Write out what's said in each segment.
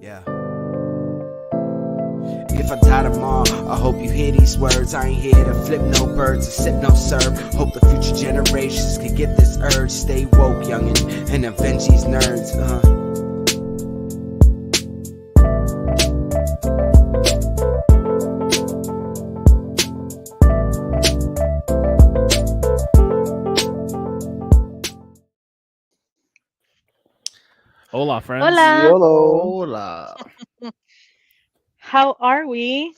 Yeah. If I die tomorrow, I hope you hear these words. I ain't here to flip no birds or sip no serve. Hope the future generations can get this urge. Stay woke, youngin', and avenge these nerds. Hola, friends. Hola. Hola. How are we?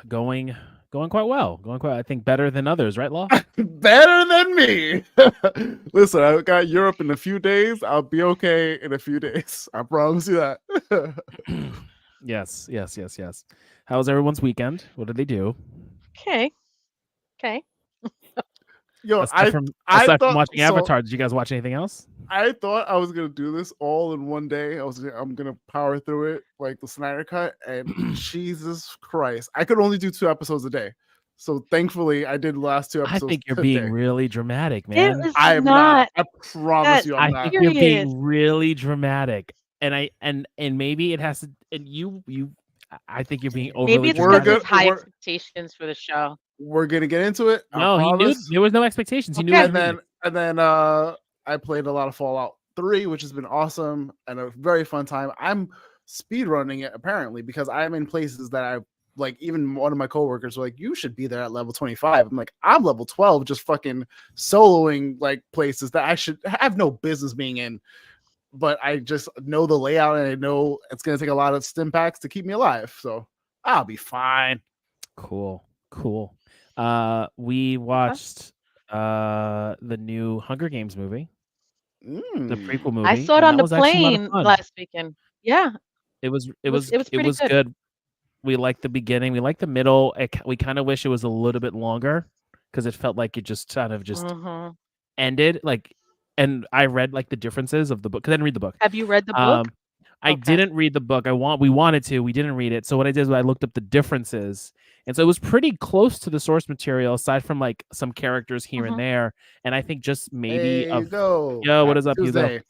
Going quite well. I think better than others, right, Law? Better than me. Listen, I got Europe in a few days. I'll be okay in a few days. I promise you that. Yes. How was everyone's weekend? What did they do? Okay. Yo, Aside from watching Avatar, did you guys watch anything else? I thought I was gonna do this all in one day. I'm gonna power through it like the Snyder Cut, and Jesus Christ, I could only do 2 episodes a day. So thankfully, I did the last 2 episodes. I think you're today. being really dramatic, man. I am not. I promise you, I'm not. I think you're being really dramatic, and maybe it has to. And you. I think you're being overly. Maybe it's because there's high expectations for the show. We're gonna get into it. No, he knew there was no expectations. He knew. And then I played a lot of Fallout 3, which has been awesome and a very fun time. I'm speedrunning it apparently because I'm in places that I like. Even one of my coworkers were like, "You should be there at level 25." I'm like, "I'm level 12, just fucking soloing like places that I should have no business being in." But I just know the layout and I know it's gonna take a lot of stim packs to keep me alive, so I'll be fine. Cool. We watched the new Hunger Games movie, the prequel movie. I saw it on the plane last weekend. Yeah, it was good. We liked the beginning. We liked the middle. We kind of wish it was a little bit longer because it felt like it just kind of just ended. Like, and I read like the differences of the book because I didn't read the book. Have you read the book? I didn't read the book. We wanted to. We didn't read it. So what I did was I looked up the differences, and so it was pretty close to the source material, aside from like some characters here and there. And I think just maybe what is up, Tuesday.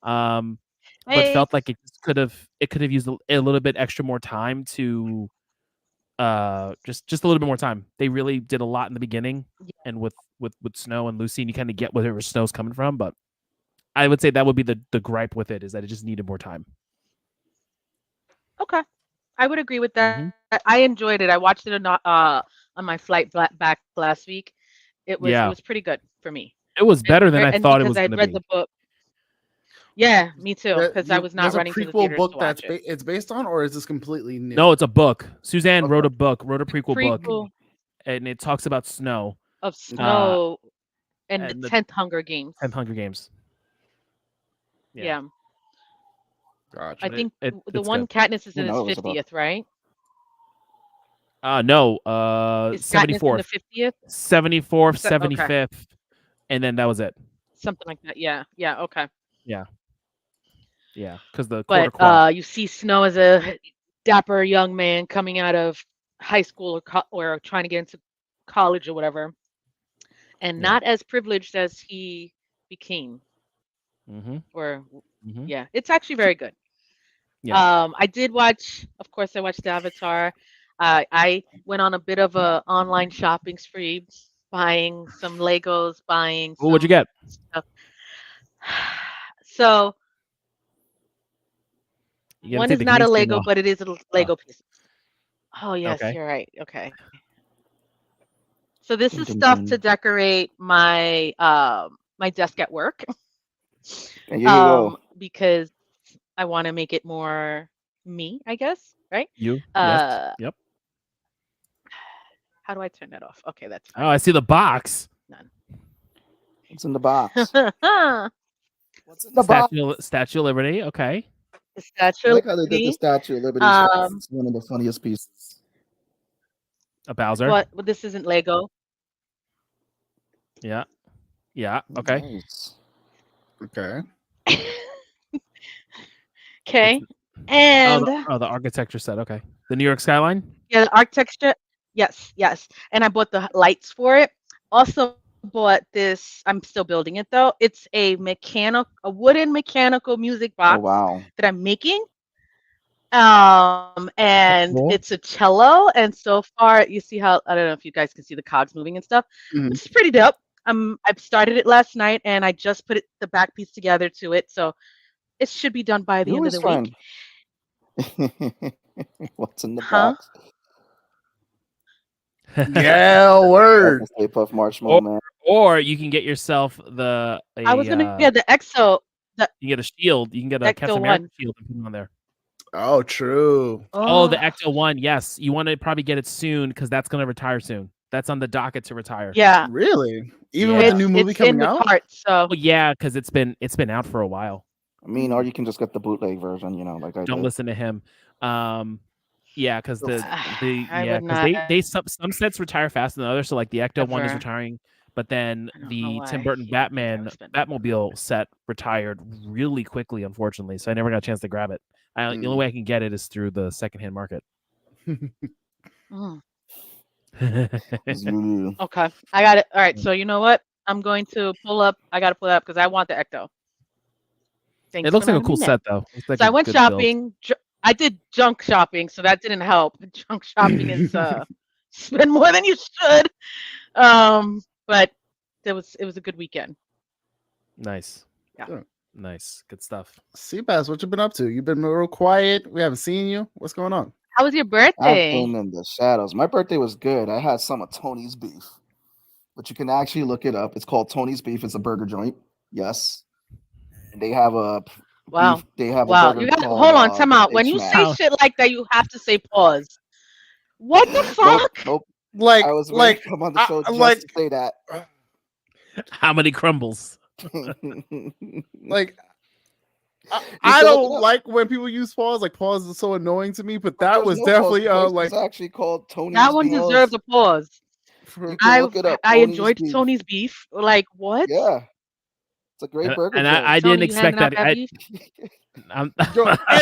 Hugo? But felt like it could have used a little bit extra more time to just a little bit more time. They really did a lot in the beginning, and with Snow and Lucy, and you kind of get where Snow's coming from. But I would say that would be the gripe with it, is that it just needed more time. Okay, I would agree with that. I enjoyed it. I watched it on my flight back last week. It was pretty good for me. It was better than I thought it was going to be. Read the book. Yeah, me too. Because I was not running to the theaters book to watch that's it's based on, or is this completely new? No, it's a book. Suzanne wrote a prequel book, and it talks about Snow. Of Snow and the 10th Hunger Games. 10th Hunger Games. Yeah. Gotcha. I think the one good. Katniss is in his 50th, right? No. 74th. 50th? 74th, 75th, and then that was it. Something like that. Yeah. Okay. Yeah, because you see Snow as a dapper young man coming out of high school or trying to get into college or whatever, and not as privileged as he became. It's actually very good. I did watch, of course, I watched Avatar. I went on a bit of a online shopping spree, buying some Legos, what'd you get? Stuff. So one is not a Lego, but it is a Lego piece. Oh yes, You're right. Okay. So this is stuff to decorate my my desk at work. Because I want to make it more me, I guess, right? Yes. Yep. How do I turn that off? Okay, that's fine. Oh, I see the box. None. What's in the box? What's in the box? Statue of Liberty. Okay. The Statue I like how they did the Statue of Liberty. It's one of the funniest pieces. A Bowser. But this isn't Lego. Yeah. Okay. Nice. Okay. Okay. And the architecture set. Okay. The New York skyline. Yeah, the architecture. Yes. And I bought the lights for it. Also bought this. I'm still building it though. It's a wooden mechanical music box. Oh, wow. That I'm making And Cool. it's a cello, and so far you see how, I don't know if you guys can see the cogs moving and stuff. It's pretty dope. I've started it last night, and I just put the back piece together to it, so it should be done by the end of the week. What's in the box? Yeah, word. Stay Puft Marshmallow Man. Or you can get yourself I was gonna get the EXO. You get a shield. You can get a Captain America shield and put it on there. Oh, true. Oh, the Ecto 1. Yes, you want to probably get it soon because that's going to retire soon. That's on the docket to retire. Yeah. Really? Even with the new movie coming out? So well, yeah, because it's been out for a while. I mean, or you can just get the bootleg version. You know, like I don't did. listen to him. Yeah, because some sets retire faster than others. So like the Ecto 1 is retiring, but then the Tim Burton Batmobile set retired really quickly, unfortunately. So I never got a chance to grab it. The only way I can get it is through the secondhand market. Okay, I got it. All right, so you know what? I'm going to pull up. I got to pull it up because I want the Ecto. It looks like a cool set, though. So I went shopping. I did junk shopping, so that didn't help. Junk shopping is spend more than you should. But it was a good weekend. Nice. Yeah. Sure. Nice. Good stuff. Seabass, what you been up to? You've been real quiet. We haven't seen you. What's going on? How was your birthday? I've been in the shadows. My birthday was good. I had some of Tony's beef, but you can actually look it up. It's called Tony's Beef. It's a burger joint. Yes. And they have a wow. They have wow. a burger. You got hold on, time out. When you say shit like that, you have to say pause. What the fuck? Nope. Like, I was like, come on the show just to say that. How many crumbles? Like, I don't like when people use pause. Like, pause is so annoying to me. But that was definitely like it's actually called Tony's. That one deserved a pause. I enjoyed beef. Tony's beef. Like what? Yeah, it's a great burger. And I didn't expect that. I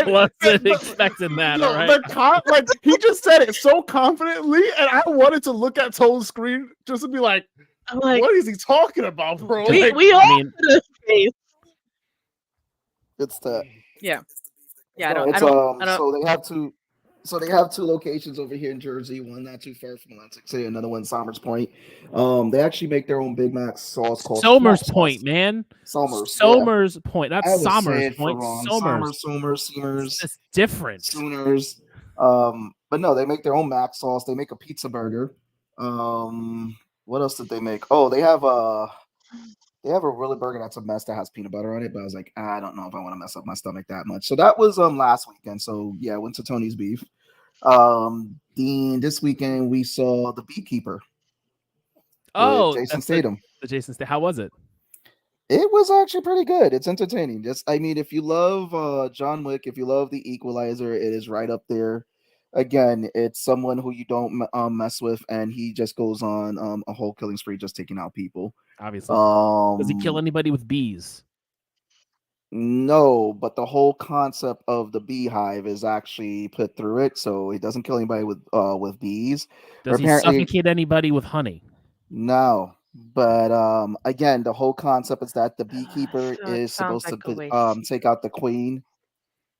wasn't expecting that. All right. Like he just said it so confidently, and I wanted to look at Tone's screen just to be like, what is he talking about, bro? We all face. It's the yeah. So they have two locations over here in Jersey. One not too far from Atlantic City, another one Somers Point. They actually make their own Big Mac sauce called Somers Point, man. Somers Point, not Somers Point. Somers. It's different. Sooners. But no, they make their own mac sauce. They make a pizza burger. What else did they make? Oh, they have a really burger that's a mess that has peanut butter on it. But I was like, I don't know if I want to mess up my stomach that much. So that was last weekend. So yeah, I went to Tony's Beef. This weekend we saw The Beekeeper. Oh, Jason Statham. The Jason Statham. How was it? It was actually pretty good. It's entertaining. If you love John Wick, if you love The Equalizer, it is right up there. Again, it's someone who you don't mess with, and he just goes on a whole killing spree, just taking out people. Obviously, does he kill anybody with bees? No, but the whole concept of the beehive is actually put through it, so he doesn't kill anybody with bees. Does he suffocate anybody with honey? No, but again, the whole concept is that the beekeeper is supposed to take out the queen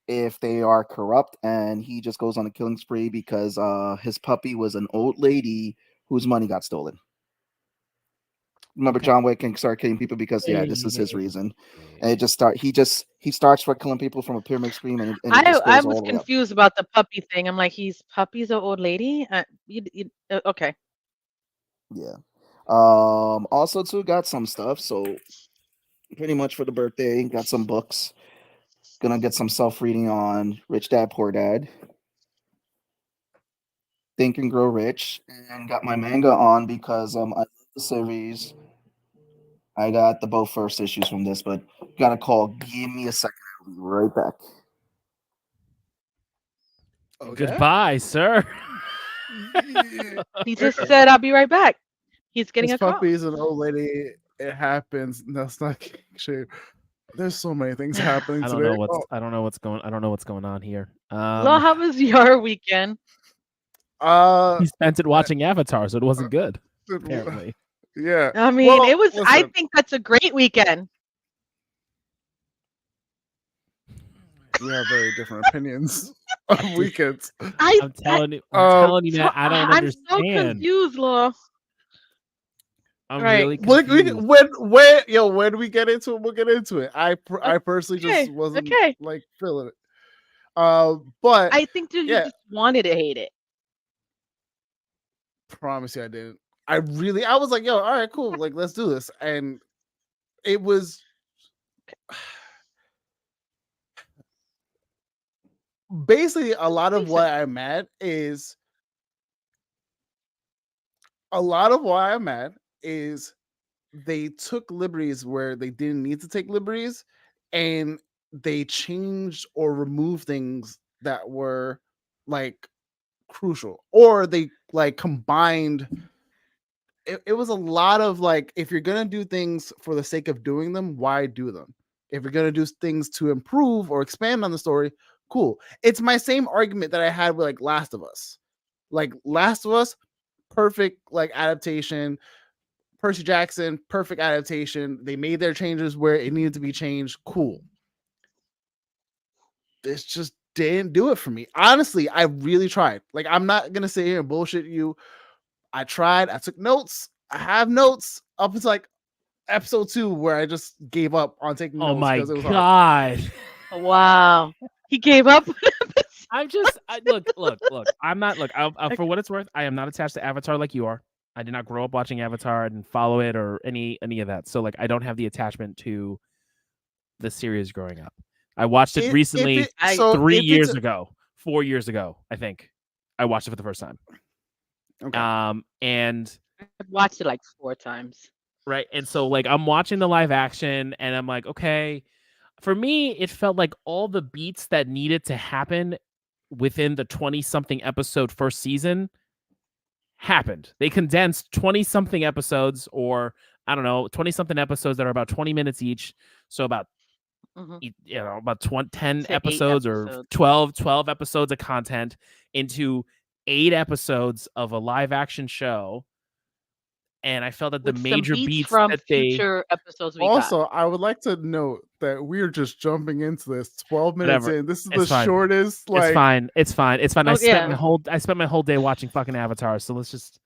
if they are corrupt, and he just goes on a killing spree because his puppy was an old lady whose money got stolen. Remember, John Wick can start killing people because this is his reason, and it just he starts for killing people from a pyramid scheme, and I was confused about the puppy thing. I'm like, puppy's an old lady. Okay. Yeah. Also too got some stuff. So pretty much for the birthday, got some books. Gonna get some self-reading on Rich Dad Poor Dad, Think and Grow Rich, and got my manga on because I love the series. I got the both first issues from this, but got a call. Give me a second. I'll be right back. Okay. Goodbye, sir. He just said, "I'll be right back." He's getting a call. Puppy's an old lady. It happens. That's not true. There's so many things happening today. I don't know what's going on here. Well, how was your weekend? He spent it watching Avatar, so it wasn't good. Apparently. Yeah. I mean, it was. Listen. I think that's a great weekend. We have very different opinions on weekends. I'm telling you, man. I don't I'm so understand. confused, Law. I'm Right. really Look, confused. when we get into it, we'll get into it. I personally just wasn't like feeling it. But I think you just wanted to hate it. Promise you, I didn't. I was like, yo, all right, cool, like let's do this, and it was basically a lot of why I'm mad is they took liberties where they didn't need to take liberties, and they changed or removed things that were like crucial, or they like combined. It was a lot of like, if you're gonna do things for the sake of doing them, why do them? If you're gonna do things to improve or expand on the story, cool. It's my same argument that I had with like Last of Us. Like Last of Us, perfect like adaptation. Percy Jackson, perfect adaptation. They made their changes where it needed to be changed. Cool. This just didn't do it for me. Honestly, I really tried. Like, I'm not gonna sit here and bullshit you. I tried. I took notes. I have notes up until like episode 2, where I just gave up on taking notes because it was God. Hard. Wow. He gave up. I'm just look. I'm not for what it's worth. I am not attached to Avatar like you are. I did not grow up watching Avatar and follow it or any of that. So like, I don't have the attachment to the series growing up. I watched it recently, 4 years ago, I think. I watched it for the first time. Okay. And I've watched it like 4 times. Right. And so like, I'm watching the live action and I'm like, okay. For me, it felt like all the beats that needed to happen within the 20-something episode first season happened. They condensed 20-something episodes, or I don't know, 20-something episodes that are about 20 minutes each. So about about 10 episodes or 12 episodes of content into 8 episodes of a live action show. And I felt that the major beats from that future episodes we also got. I would like to note that we're just jumping into this 12 minutes in. This is it's the shortest. Like, it's fine. Oh, I spent my whole day watching fucking Avatar, so let's just,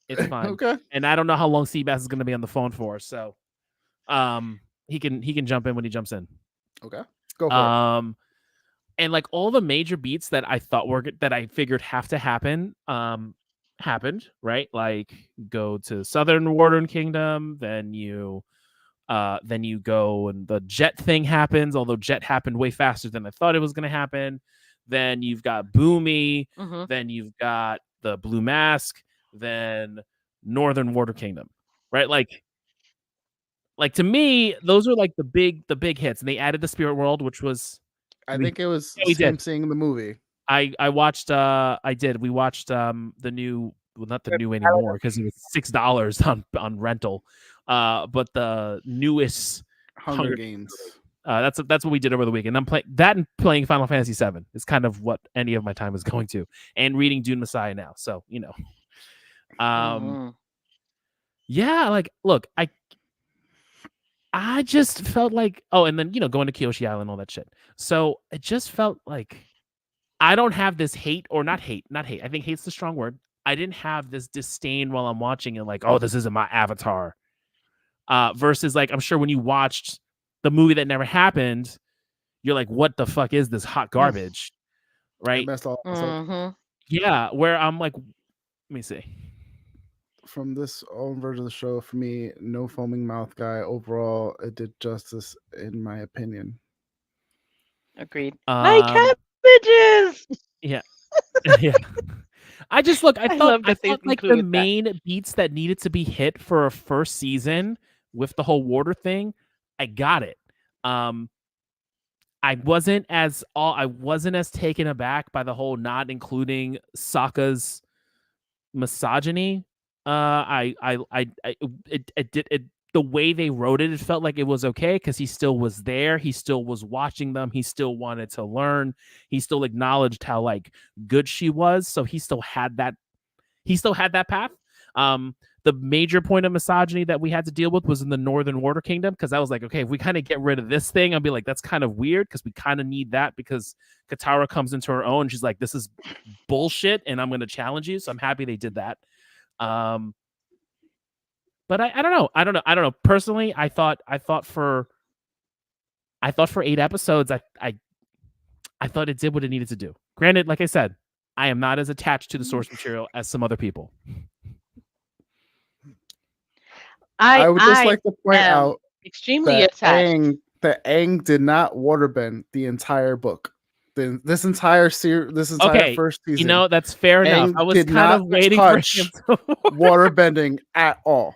it's fine. Okay. And I don't know how long Seabass is going to be on the phone for, so he can jump in when he jumps in. Okay, go for it. And like all the major beats that I thought that I figured have to happen happened, right? Like, go to Southern Warden Kingdom, then you go and the Jet thing happens, although Jet happened way faster than I thought it was going to happen. Then you've got Boomy, then you've got the Blue Mask, then Northern Warder Kingdom, right? Like to me, those are like the big hits, and they added the Spirit World, which was, I think it was him seeing the movie. I watched we watched the new, well, not the new anymore because it was $6 on rental, but the newest Hunger Games. That's what we did over the weekend. I'm playing that and playing Final Fantasy VII is kind of what any of my time is going to, and reading Dune Messiah now. So yeah, like look, I just felt like, and then going to Kyoshi Island, all that shit. So it just felt like I don't have this hate, or not hate. I think hate's the strong word. I didn't have this disdain while I'm watching it, like, oh, this isn't my Avatar. Versus like, I'm sure when you watched the movie that never happened, you're like, what the fuck is this hot garbage? Right? Yeah, where I'm like, let me see. From this own version of the show, for me, no foaming mouth guy. Overall, it did justice, in my opinion. Agreed. My cabbages. Yeah. Yeah. I just I felt like the main beats that needed to be hit for a first season with the whole water thing, I got it. I wasn't as taken aback by the whole not including Sokka's misogyny. The way they wrote it, it felt like it was okay because he still was there. He still was watching them. He still wanted to learn. He still acknowledged how like good she was. So he still had that path. the major point of misogyny that we had to deal with was in the Northern Water Kingdom, because I was like, okay, if we kind of get rid of this thing, I'll be like, that's kind of weird, because we kind of need that, because Katara comes into her own. She's like, this is bullshit, and I'm going to challenge you. So I'm happy they did that. But I don't know. Personally, I thought for 8 episodes, I thought it did what it needed to do. Granted, like I said, I am not as attached to the source material as some other people. I would just like to point out extremely attached. that Aang did not waterbend the entire book. This entire first season. You know, that's fair enough. I was kind of waiting for him to waterbending at all.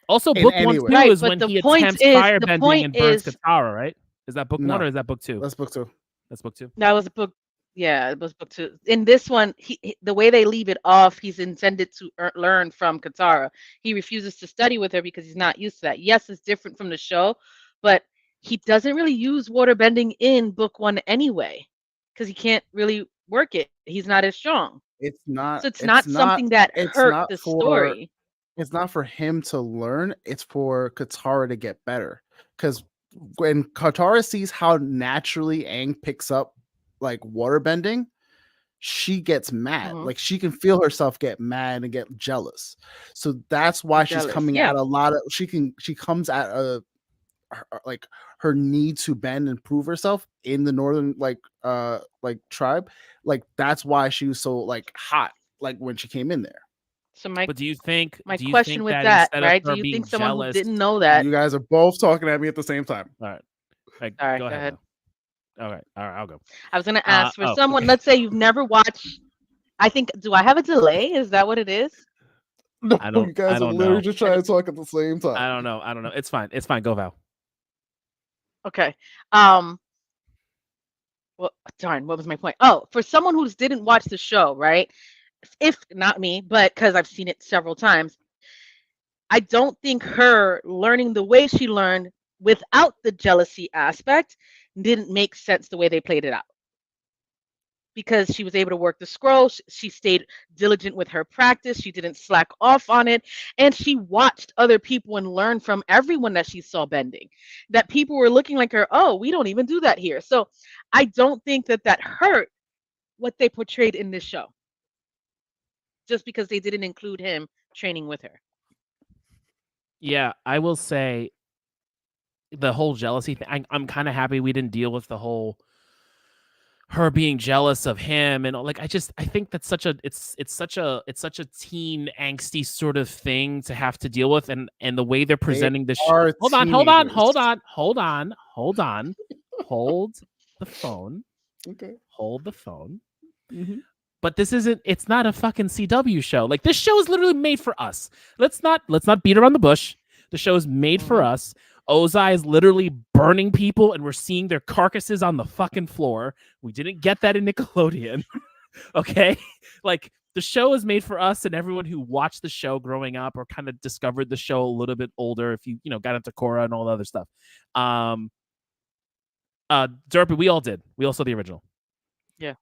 Also, book 1 too is when he attempts firebending and burns Katara, right? Is that book 1 or is that book 2? That's book 2. That's book 2. That was book. Yeah, it was book 2. In this one, the way they leave it off, he's intended to learn from Katara. He refuses to study with her because he's not used to that. Yes, it's different from the show, but he doesn't really use waterbending in book 1 anyway, because he can't really work it. He's not as strong. It's not. So it's not something that hurt the story. It's not for him to learn. It's for Katara to get better. Because when Katara sees how naturally Aang picks up like waterbending, she gets mad. Like she can feel herself get mad and get jealous. So that's why she's coming at a lot of. She comes at her need to bend and prove herself in the northern tribe. Like that's why she was so like hot like when she came in there. So but do you think my question with that, right? Do you think someone who didn't know that? You guys are both talking at me at the same time. All right. All right, go ahead. All right, I'll go. I was gonna ask for someone. Let's say you've never watched. I think. Do I have a delay? Is that what it is? No, you guys are literally just trying to talk at the same time. I don't know. It's fine. Go, Val. Okay. Well, darn. What was my point? Oh, for someone who didn't watch the show, right? If not me, but because I've seen it several times, I don't think her learning the way she learned without the jealousy aspect didn't make sense the way they played it out. Because she was able to work the scroll, she stayed diligent with her practice, she didn't slack off on it, and she watched other people and learned from everyone that she saw bending. That people were looking like her, oh, we don't even do that here. So I don't think that hurt what they portrayed in this show. Just because they didn't include him training with her. Yeah, I will say the whole jealousy thing, I'm kind of happy we didn't deal with the whole her being jealous of him and like I think that's such a such a teen angsty sort of thing to have to deal with, and the way they're presenting the show. Hold the phone. Okay. Hold the phone. Mm-hmm. But it's not a fucking CW show. Like this show is literally made for us. Let's not beat around the bush. The show is made for us. Ozai is literally burning people and we're seeing their carcasses on the fucking floor. We didn't get that in Nickelodeon. Okay? Like the show is made for us and everyone who watched the show growing up or kind of discovered the show a little bit older, if you got into Korra and all the other stuff. Derpy, we all did. We all saw the original. Yeah.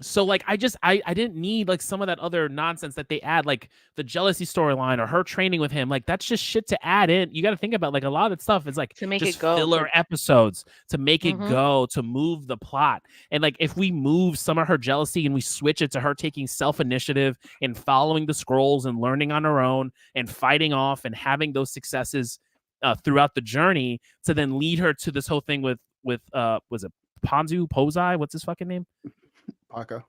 So like I didn't need like some of that other nonsense that they add, like the jealousy storyline or her training with him. Like that's just shit to add in. You got to think about like a lot of that stuff is like to make just it go filler episodes to make it go, to move the plot. And like if we move some of her jealousy and we switch it to her taking self-initiative and following the scrolls and learning on her own and fighting off and having those successes throughout the journey to then lead her to this whole thing with was it Pozai? What's his fucking name? Paka.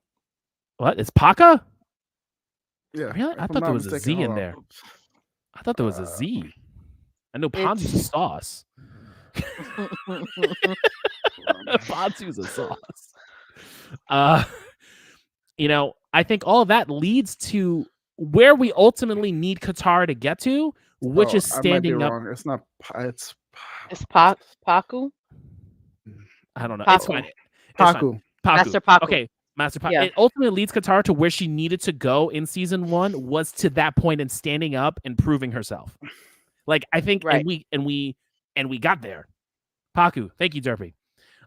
What? It's Paka? Yeah. Really? I thought there was a Z in there. I thought there was a Z. I know Ponzu's a sauce. Ponzu's a sauce. I think all of that leads to where we ultimately need Katara to get to, which is standing up. Wrong. It's not. It's Paku. I don't know. Paku. It's fine. Paku. Master Paku. Okay. Master Paku. Yeah. It ultimately leads Katara to where she needed to go in season 1 was to that point and standing up and proving herself. Like I think, right. and we got there. Paku, thank you, Derpy.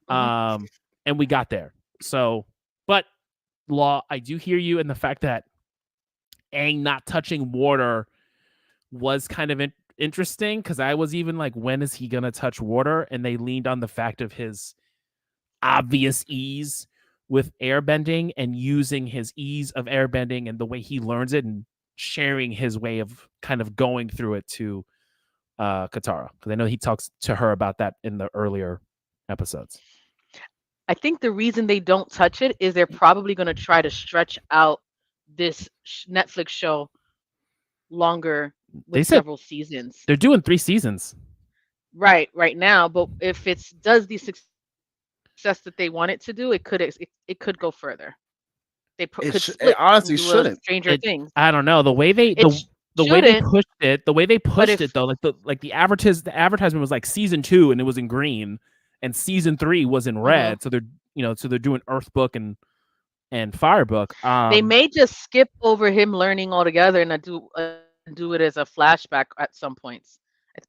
And we got there. So, but Law, I do hear you in the fact that Aang not touching water was kind of interesting, because I was even like, when is he gonna touch water? And they leaned on the fact of his obvious ease with airbending and using his ease of airbending and the way he learns it and sharing his way of kind of going through it to Katara, because I know he talks to her about that in the earlier episodes. I think the reason they don't touch it is they're probably going to try to stretch out this Netflix show longer with They said several seasons. they're doing 3 seasons. Right now, but if it does the success that they want it to do, it could go further. They could split it honestly and do a shouldn't. Stranger Things. I don't know, the way they the way they pushed it, though, like the advertisement was like season 2 and it was in green, and season 3 was in red. So they're doing Earthbook and Firebook. They may just skip over him learning altogether and do it as a flashback at some points.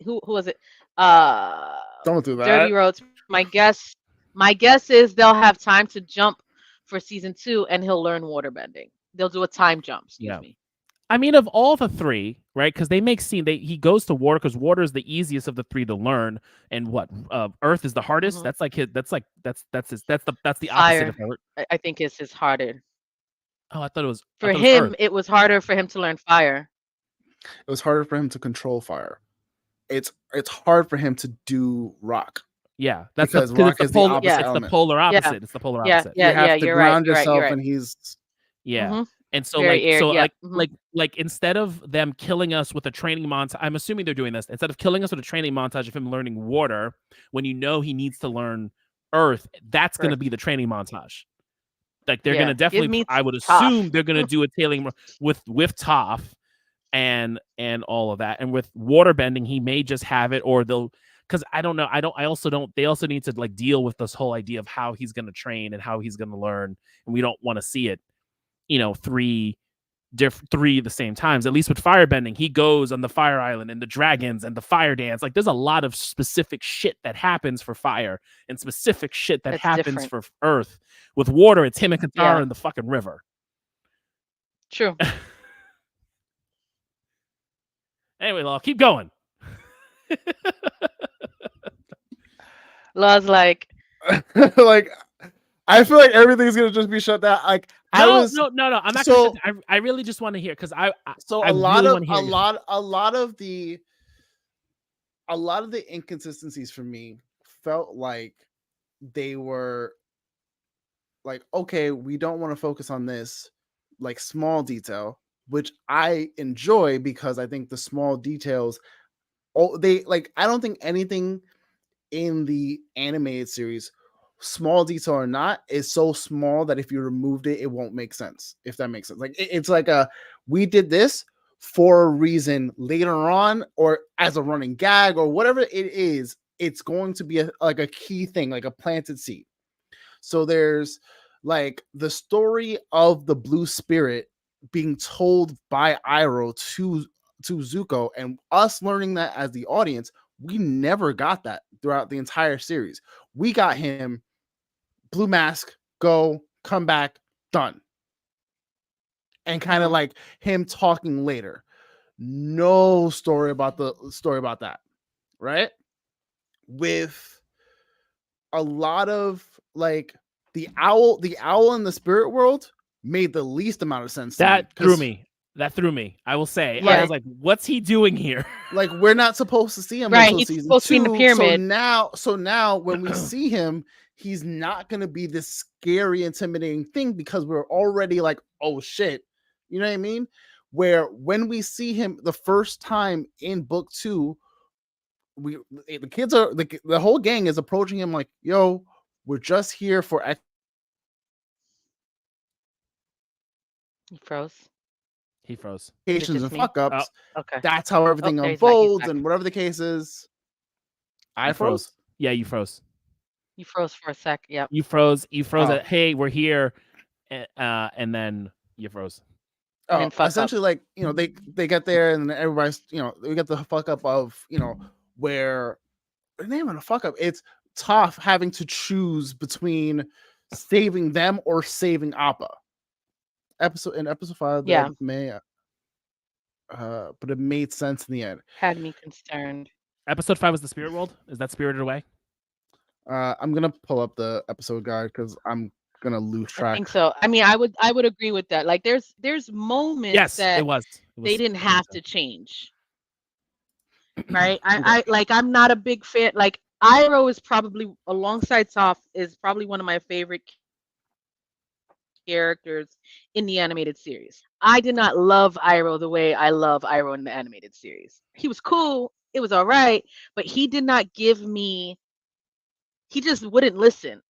Who was it? Don't do that. Dirty Roads. My guess is they'll have time to jump for season 2, and he'll learn waterbending. They'll do a time jump. Excuse me. I mean, of all the 3, right? Because they make he goes to water because water is the easiest of the 3 to learn, and Earth is the hardest. That's like that's the opposite Fire, of Earth. I think is his harder. Oh, I thought it was for him. It was harder for him to learn fire. It was harder for him to control fire. It's hard for him to do rock. Yeah, that's because rock is the opposite It's the polar opposite. Yeah. It's the polar opposite. Yeah, you have to ground yourself, right. and he's And so Very like instead of them killing us with a training montage, I'm assuming they're doing this. Instead of killing us with a training montage of him learning water, when you know he needs to learn Earth, that's going to be the training montage. Like they're going to definitely, I would assume they're going to do a tailing with Toph and all of that. And with waterbending, he may just have it, or they'll, because I don't know. They also need to like deal with this whole idea of how he's going to train and how he's going to learn. And we don't want to see it, 3 the same times. At least with firebending, he goes on the fire island and the dragons and the fire dance. Like there's a lot of specific shit that happens for fire and specific shit that happens for Earth. With water, it's him and Katara in the fucking river. True. Anyway, Law, keep going. Law's like like, I feel like everything's gonna just be shut down. Like no. I'm not. So, I really just want to hear, because a lot of the inconsistencies for me felt like they were like, okay, we don't want to focus on this like small detail, which I enjoy because I think the small details, I don't think anything in the animated series, small detail or not, is so small that if you removed it, it won't make sense. If that makes sense. Like it's like we did this for a reason later on, or as a running gag, or whatever it is, it's going to be a key thing, like a planted seed. So there's like the story of the blue spirit being told by Iroh to Zuko, and us learning that as the audience. We never got that throughout the entire series. We got him, blue mask, go, come back, done. And kind of like him talking later. No story about that, right? With a lot of like the owl in the spirit world made the least amount of sense. That threw me. I will say. I was like, what's he doing here? Like, we're not supposed to see him right, until he's season supposed 2. To be in the pyramid. So now when we see him, he's not going to be this scary, intimidating thing, because we're already like, oh shit. You know what I mean? Where when we see him the first time in book 2, the kids are the whole gang is approaching him like, yo, we're just here for He froze. And fuck ups. Oh, okay. That's how everything unfolds, and whatever the case is. I froze. Yeah, you froze. You froze for a sec. Yep. You froze. At, hey, we're here, and then you froze. Oh, essentially, like, they get there, and everybody's, we get the fuck up of, where the name of the fuck up. It's Toph having to choose between saving them or saving Appa. Episode 5. Yeah. but it made sense in the end. Had me concerned. Episode 5 was the Spirit World. Is that Spirited Away? I'm gonna pull up the episode guide because I'm gonna lose track. I think so. I mean, I would agree with that. Like, there's moments Yes, that it was. they didn't have to change, right? I'm not a big fan. Like, Iroh is probably, alongside Toph, is probably one of my favorite characters in the animated series. I did not love Iroh the way I love Iroh in the animated series. He was cool. It was all right, but he did not give me. He just wouldn't listen.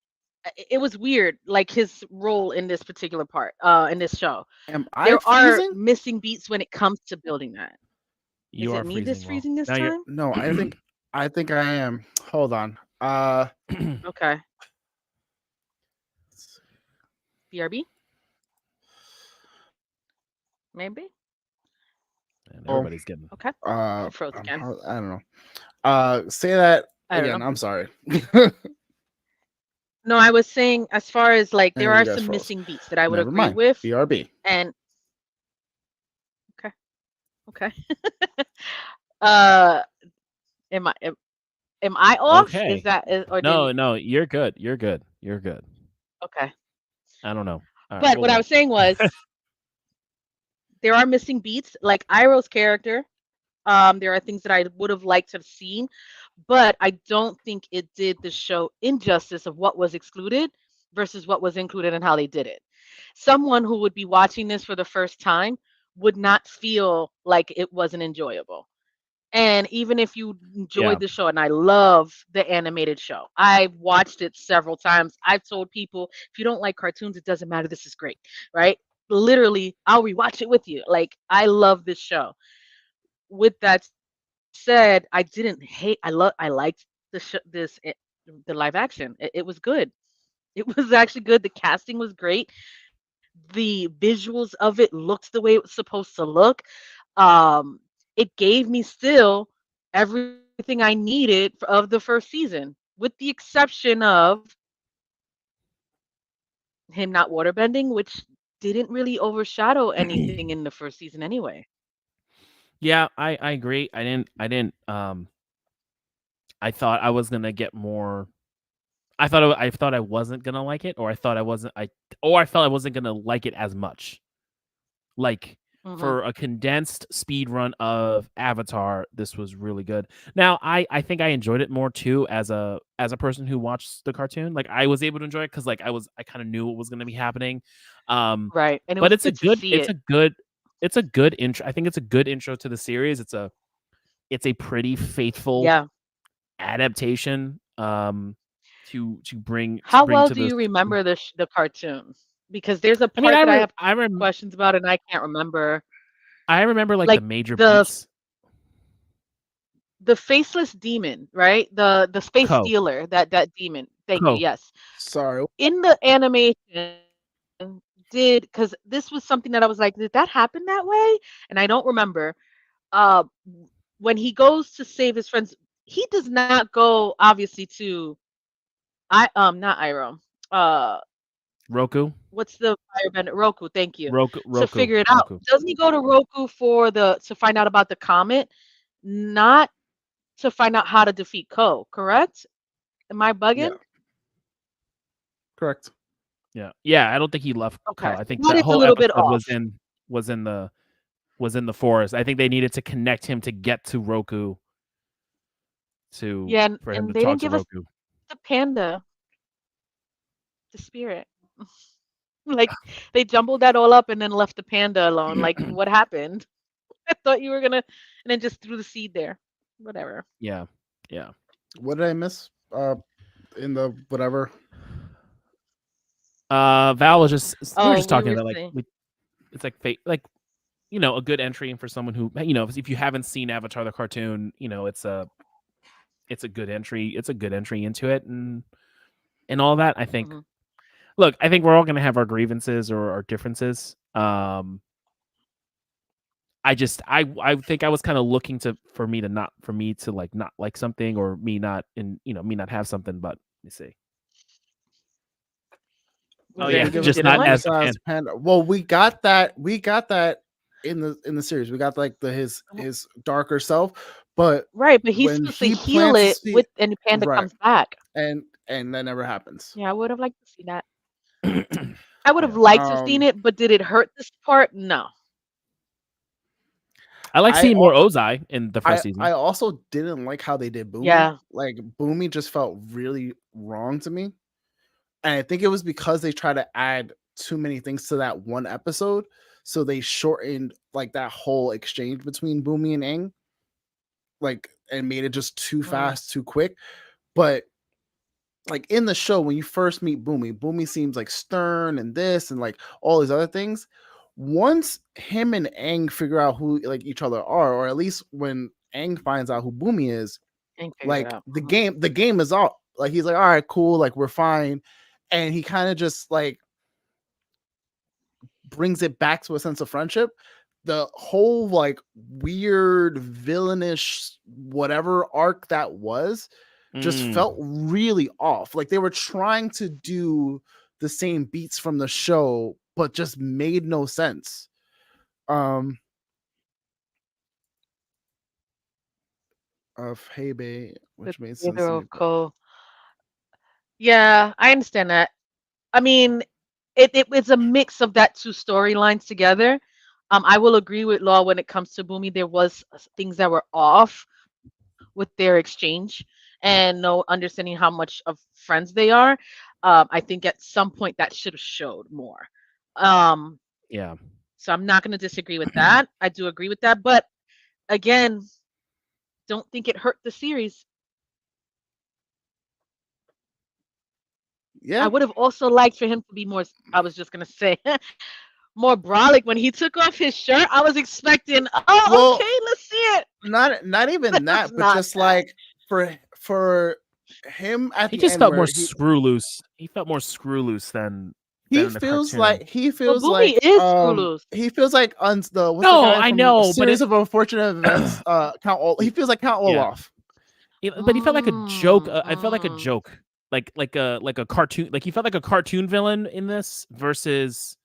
It was weird, like his role in this particular part, in this show. Am I There are freezing? missing beats when it comes to building that. You Is are it me that's freezing this Now you're- time? No, I think I am. Hold on. Okay. BRB? Maybe? And everybody's getting. Okay. I froze again. I don't know. Say that I don't again. know. I'm sorry. No, I was saying, as far as like, there And you are guys some froze. missing beats that I would Never agree mind. with. BRB. And okay. uh am I off? Okay. Is that or No, you're good. You're good. okay. I don't know. All right, But we'll what I wait. was saying was, there are missing beats, like Iroh's character. There are things that I would have liked to have seen, but I don't think it did the show injustice of what was excluded versus what was included and how they did it. Someone who would be watching this for the first time would not feel like it wasn't enjoyable. And even if you enjoyed the show, and I love the animated show, I watched it several times. I've told people, if you don't like cartoons, it doesn't matter. This is great, right? Literally, I'll rewatch it with you. Like, I love this show. With that said, I didn't hate. I liked the live action. It was good. It was actually good. The casting was great. The visuals of it looked the way it was supposed to look. It gave me still everything I needed of the first season, with the exception of him not waterbending, which didn't really overshadow anything in the first season anyway. Yeah, I agree. I didn't. I thought I was gonna get more. I thought I wasn't gonna like it, or I thought I wasn't. I felt I wasn't gonna like it as much. Like, for a condensed speed run of Avatar, this was really good. Now, I think I enjoyed it more too as a person who watched the cartoon. Like, I was able to enjoy it because like I kind of knew what was going to be happening. Right, and but it's a good intro. I think it's a good intro to the series. It's a pretty faithful adaptation. To bring. How to bring well to do the, you remember the cartoon? Because there's a part that I have remember questions about, and I can't remember. I remember like the major beats. The faceless demon, right? The space Ko. stealer, that demon. Thank Ko. you. Yes. Sorry. In the animation, because this was something that I was like, did that happen that way? And I don't remember. When he goes to save his friends, he does not go obviously to not Iroh. Roku. What's the firebender? Roku, thank you. Roku. To figure it out. Doesn't he go to Roku to find out about the comet? Not to find out how to defeat Ko, correct? Am I bugging? Yeah. Correct. Yeah. I don't think he left. Okay. I think That that is a whole little bit episode off. was in the forest. I think they needed to connect him to get to Roku. For him and to they talk didn't to give Roku. us the panda, the spirit. Like, they jumbled that all up and then left the panda alone. Like, what happened? I thought you were gonna, and then just threw the seed there. Whatever. Yeah. What did I miss? In the whatever. Val was just we were just talking were about like saying- it's like fake, like, you know, a good entry for someone who, you know, if you haven't seen Avatar the cartoon, you know, it's a good entry. It's a good entry into it and all that. I think. Look, I think we're all going to have our grievances or our differences. I think I was kind of looking for me to not like something, or me not have something. But let me see. Oh yeah, just not as a fan. Panda. Well, we got that in the series. We got like his darker self, but right, but he's when supposed to he heal plants it his feet, with, and Panda right, comes back. and that never happens. Yeah, I would have liked to see that. I would have Yeah. liked to have seen it, but did it hurt this part? No. I like I seeing more al- Ozai in the first season. I also didn't like how they did Boomy. Yeah. Like Boomy just felt really wrong to me. And I think it was because they tried to add too many things to that one episode. So they shortened like that whole exchange between Boomy and Aang. Like, and made it just too fast, too quick. But like in the show, when you first meet Boomy seems like stern and this and like all these other things. Once him and Aang figure out who like each other are, or at least when Aang finds out who Boomy is, Aang figures it like out. the game is up. Like he's like, all right, cool, like we're fine. And he kind of just like brings it back to a sense of friendship. The whole like weird villainish whatever arc that was just felt really off. Like they were trying to do the same beats from the show, but just made no sense. Of Hebe, which made sense. Either of Ko. Yeah, I understand that. I mean, it's a mix of that two storylines together. I will agree with Law when it comes to Boomy. There was things that were off with their exchange and no understanding how much of friends they are. I think at some point that should have showed more. Yeah. So I'm not going to disagree with that. I do agree with that, but again, don't think it hurt the series. Yeah, I would have also liked for him to be more. I was just gonna say more brolic when he took off his shirt. I was expecting, oh, well, okay, let's see it. not even that, but not just that. like for him at He the just end felt where more screw loose. He felt more screw loose than he in the feels cartoon. like Well, Boomy is screw loose. he feels like what's the No, guy I from know, A but Series of Unfortunate Events, he feels like Count Yeah. Olaf. But he felt like a joke. I felt like a joke, like a cartoon. Like he felt like a cartoon villain in this versus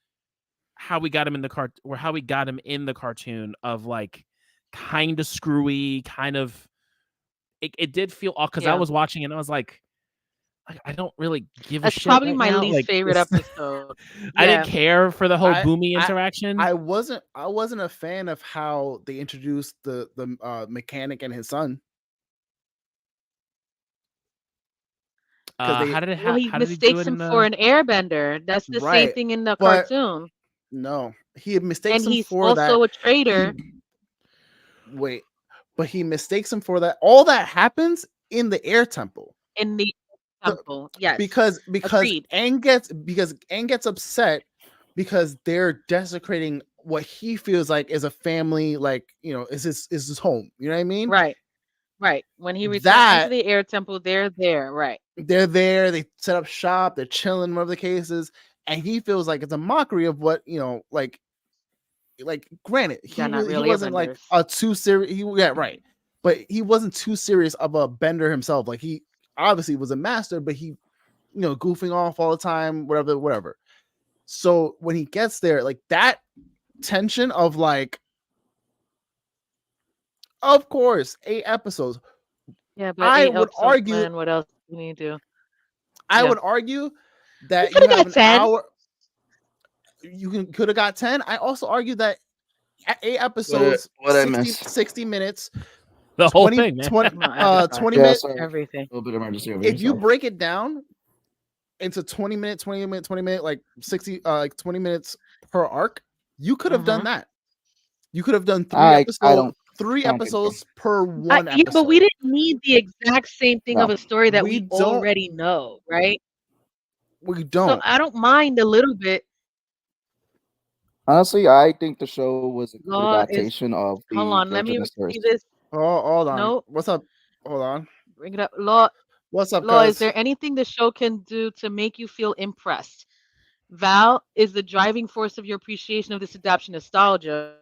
how we got him in the or how we got him in the cartoon of like kind of screwy, kind of. It did feel off because I was watching it and I was like, I don't really give a shit. That's probably right my now. least Like, favorite episode. I didn't care for the whole I- Boomy interaction. I wasn't a fan of how they introduced the mechanic and his son. How did it Well, happen? he How did he do mistakes it him in the? for an airbender. That's the same Right, thing in the but cartoon. no, he mistakes And him he's for that. also a traitor. Wait, but he mistakes him for that. All that happens in the air temple. In the temple, yes. Because Agreed. Aang gets upset because they're desecrating what he feels like is a family, like, you know, is his home. You know what I mean? Right. When he returns That to the air temple, they're there. Right. they're there, they set up shop, they're chilling, whatever the case is, and he feels like it's a mockery of what, you know, like granted, he They're not real wasn't like airbenders. a too serious. Right, but he wasn't too serious of a bender himself. Like he obviously was a master, but he, you know, goofing off all the time, whatever. So when he gets there, like that tension of like, of course, 8 episodes. Yeah, but I 8 would episodes, argue. man, what else do you need to do? I Yeah. would argue that You you coulda have got an 10. hour. You could have got 10. I also argue that 8 episodes, What I 60, miss? 60 minutes, The whole 20, thing, man. 20, No, everything. 20 Yeah, minutes. sorry. Everything. A little bit of emergency over If here. you Sorry. break it down into 20 minute, 20 minute, 20 minute, like 60, like 20 minutes per arc, you could have done that. You could have done 3 episodes, don't episodes per one Yeah, episode. but we didn't need the exact same thing of No. a story that We we don't- already know, right? We So don't. I don't mind a little bit. Honestly, I think the show was a good Law is. adaptation of the Hold on, let me original story. see this. Oh, hold on. No, What's up? Hold on. bring it up. Law, What's up, Law, is cuz? there anything the show can do to make you feel impressed? Val, is the driving force of your appreciation of this adaptation nostalgia?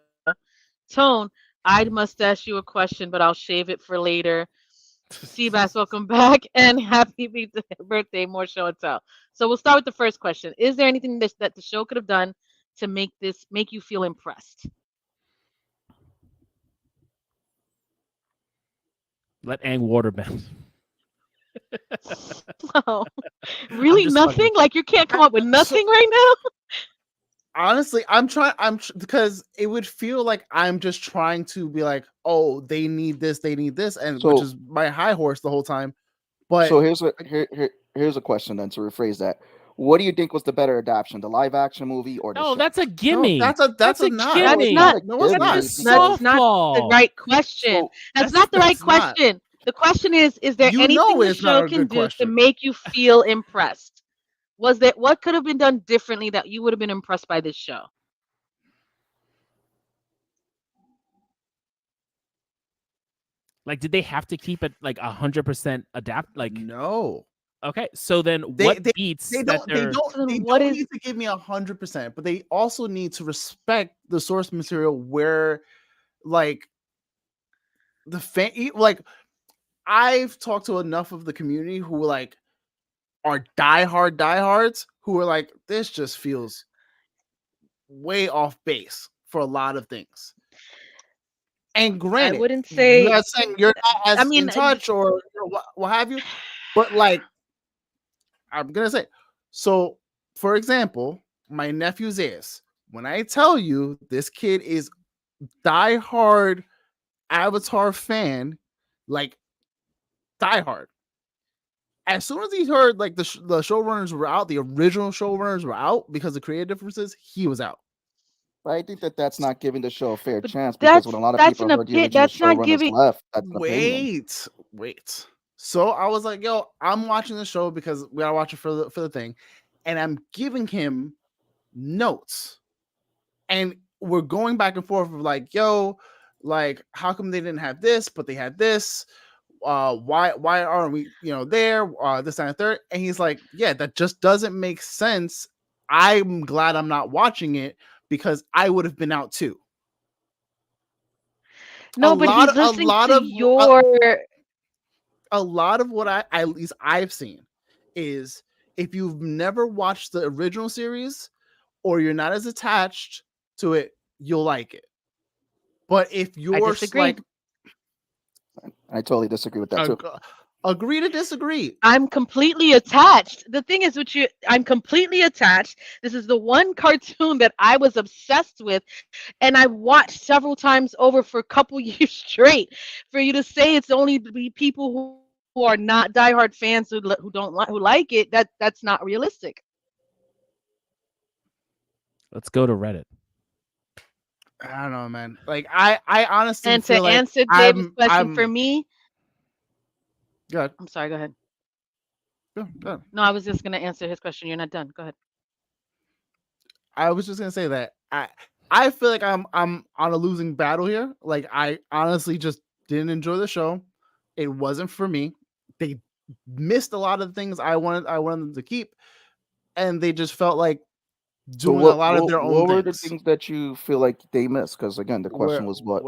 Tone, I must ask you a question, but I'll shave it for later. Seabass, welcome back and happy birthday, more show and tell. So we'll start with the first question. Is there anything that the show could have done to make you feel impressed? Let Aang waterbend. Oh, really? Nothing? Like you can't come up with nothing right now? Honestly, because it would feel like I'm just trying to be like, oh, they need this, and which is my high horse the whole time. But so here's a question then to rephrase that. What do you think was the better adaptation, the live action movie or the show? That's a gimme. No, that's a not. That's not. No, it's not. That's not the right question. That's not the right question. The question is there anything the show can do to make you feel impressed? What could have been done differently that you would have been impressed by this show? Like, did they have to keep it like 100% adapt? Like, no. Okay, so then what beats? They don't need to give me 100%, but they also need to respect the source material where, like, I've talked to enough of the community who like are diehards who are like, this just feels way off base for a lot of things. And granted, I wouldn't say you're not saying you're not as in touch or what have you, but like, I'm gonna say, so for example, my nephew Zayas, when I tell you this kid is diehard Avatar fan, like diehard. As soon as he heard like the showrunners were out, the original showrunners were out because of creative differences, he was out. But I think that's not giving the show a fair chance because when a lot of people heard the original showrunners left, that's wait. So I was like, yo, I'm watching the show because we gotta watch it for the thing, and I'm giving him notes, and we're going back and forth of like, yo, like, how come they didn't have this, but they had this? Why aren't we, there? This and third. And he's like, yeah, that just doesn't make sense. I'm glad I'm not watching it because I would have been out too. No, but he's listening to your. A lot of what at least I've seen is if you've never watched the original series or you're not as attached to it, you'll like it. But if you're like, I totally disagree with that too. Agree to disagree. I'm completely attached. The thing is with you, I'm completely attached. This is the one cartoon that I was obsessed with, and I watched several times over for a couple years straight. For you to say it's only people who are not diehard fans who like it, that's not realistic. Let's go to Reddit. I don't know, man. Like I honestly and feel to answer David's question for me. Go ahead. I'm sorry. Go ahead. Go ahead. No, I was just gonna answer his question. You're not done. Go ahead. I was just gonna say that I feel like I'm on a losing battle here. Like I honestly just didn't enjoy the show. It wasn't for me. They missed a lot of things I wanted them to keep, and they just felt like doing a lot of their own things. What were the things that you feel like they missed? Because again, the question was what?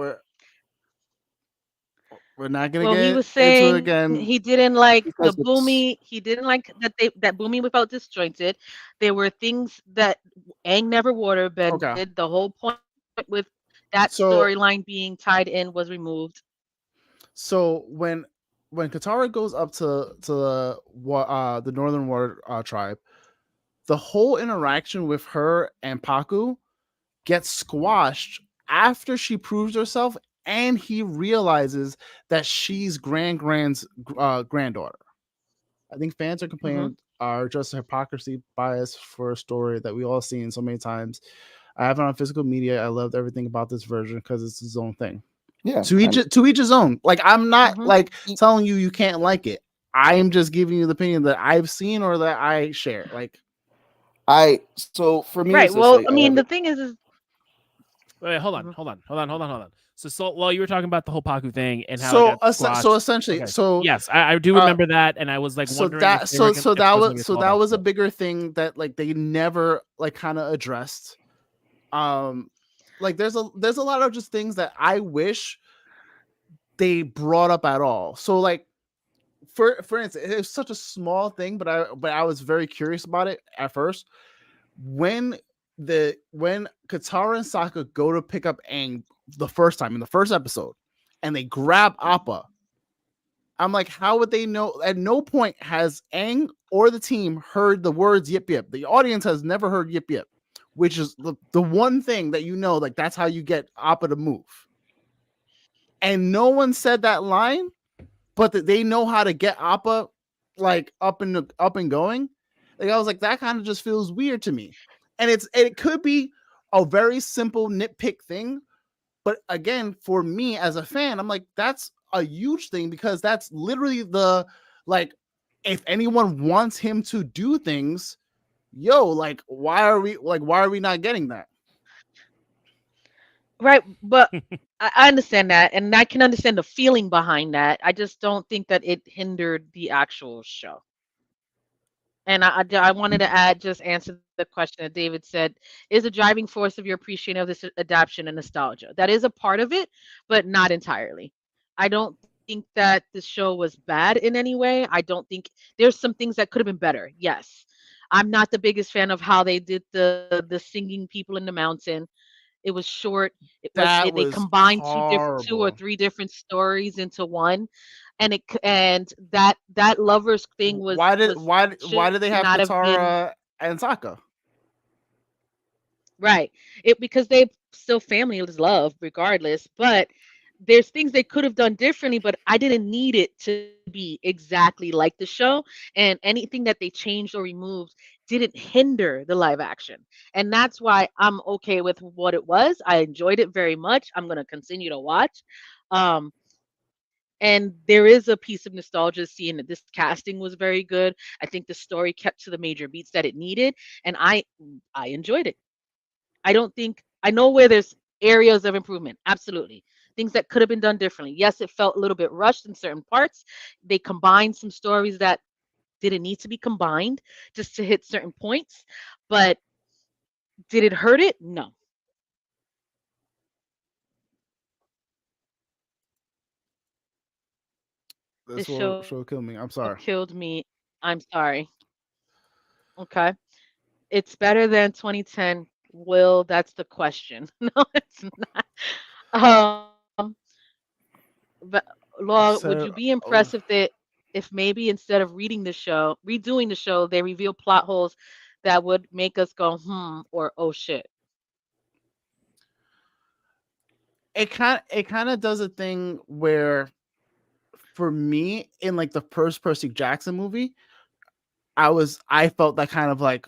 We're not gonna get he was saying into it again. He didn't like the Boomy. He didn't like that Boomy without disjointed. There were things that Aang never waterbended. Okay. The whole point with that storyline being tied in was removed. So when Katara goes up to the Northern Water tribe, the whole interaction with her and Paku gets squashed after she proves herself. And he realizes that she's Grand's granddaughter. I think fans are complaining are just hypocrisy bias for a story that we all seen so many times. I have it on physical media. I loved everything about this version because it's his own thing. Yeah. To each his own. Like I'm not like telling you can't like it. I'm just giving you the opinion that I've seen or that I share. Like so for me, right. Well, I mean, the thing is wait, hold on. So while you were talking about the whole Paku thing and how so essentially, yes, I do remember that, and I was like wondering. That was a bigger thing that like they never like kind of addressed. Like there's a lot of just things that I wish they brought up at all. So like for instance, it's such a small thing, but I was very curious about it at first. When Katara and Sokka go to pick up Aang the first time in the first episode, and they grab Appa, I'm like, how would they know? At no point has Aang or the team heard the words yip yip. The audience has never heard yip yip, which is the one thing that like that's how you get Appa to move. And no one said that line, but they know how to get Appa like up and going. Like I was like, that kind of just feels weird to me. And it could be a very simple nitpick thing, but again, for me as a fan, I'm like, that's a huge thing because that's literally like, if anyone wants him to do things, like, why are we not getting that? Right, but I understand that, and I can understand the feeling behind that. I just don't think that it hindered the actual show. And I wanted to answer the question that David said, is a driving force of your appreciation of this adaptation and nostalgia. That is a part of it, but not entirely. I don't think that the show was bad in any way. I don't think there's some things that could have been better. Yes. I'm not the biggest fan of how they did the singing people in the mountain. It was short. They combined two or three different stories into one, and that lovers thing was why did they have Katara and Sokka? Right. Because they still family is love regardless, but there's things they could have done differently, but I didn't need it to be exactly like the show, and anything that they changed or removed didn't hinder the live action. And that's why I'm okay with what it was. I enjoyed it very much. I'm going to continue to watch. And there is a piece of nostalgia seeing that this casting was very good. I think the story kept to the major beats that it needed, and I enjoyed it. I know where there's areas of improvement. Absolutely. Things that could have been done differently. Yes, it felt a little bit rushed in certain parts. They combined some stories that didn't need to be combined just to hit certain points. But did it hurt it? No. This show killed me. I'm sorry. Killed me. I'm sorry. Okay. It's better than 2010. Will, that's the question. No, it's not. But Law, would you be impressed if maybe instead of redoing the show, they reveal plot holes that would make us go or oh shit? It kind of does a thing where, for me, in like the first Percy Jackson movie, I felt that kind of like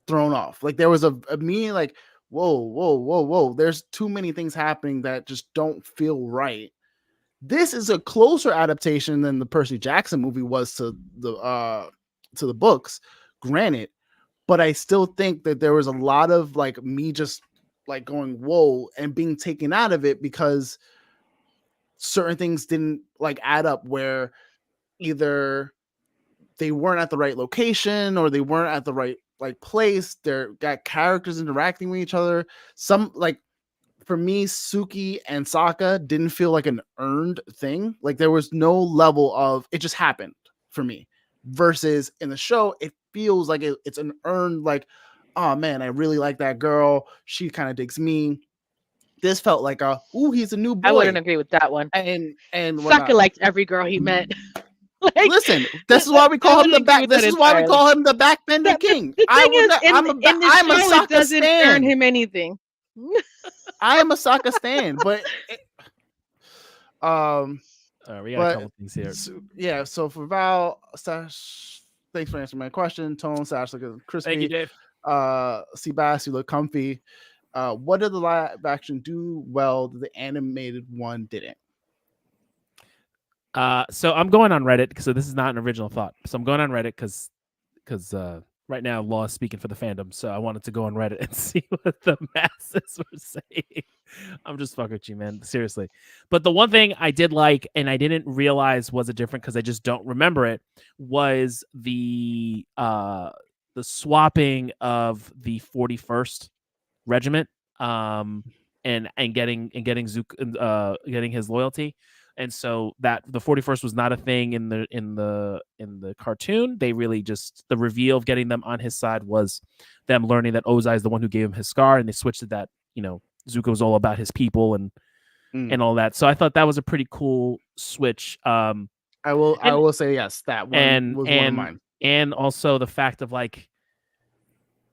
thrown off. Like there was a me like, whoa. There's too many things happening that just don't feel right. This is a closer adaptation than the Percy Jackson movie was to the books, granted, but I still think that there was a lot of like me just like going whoa and being taken out of it because certain things didn't like add up, where either they weren't at the right location or they weren't at the right like place. They're got characters interacting with each other. Some like, for me, Suki and Sokka didn't feel like an earned thing. Like there was no level of it just happened for me. Versus in the show, it feels like it's an earned, like, oh man, I really like that girl. She kind of digs me. This felt like he's a new boy. I wouldn't agree with that one. And Sokka liked every girl he met. Like, listen, this is why we call him the back. This is why we call him the backbender king. I'm a Sokka doesn't earn him anything. I am a Sokka stan, but we got a couple things here. So for Val, Sash, thanks for answering my question. Tone, Sash, look crispy. Thank you, Dave. Seabass, you look comfy. What did the live action do well that the animated one didn't? So I'm going on Reddit because this is not an original thought. So I'm going on Reddit because right now Law is speaking for the fandom. So I wanted to go on Reddit and see what the masses were saying. I'm just fucking with you, man. Seriously. But the one thing I did like, and I didn't realize was a different because I just don't remember it, was the swapping of the 41st Regiment and getting Zook getting his loyalty. And so that the 41st was not a thing in the cartoon. They really just, the reveal of getting them on his side was them learning that Ozai is the one who gave him his scar, and they switched to that, Zuko was all about his people and all that. So I thought that was a pretty cool switch. I will say yes. That one was one of mine. And also the fact of like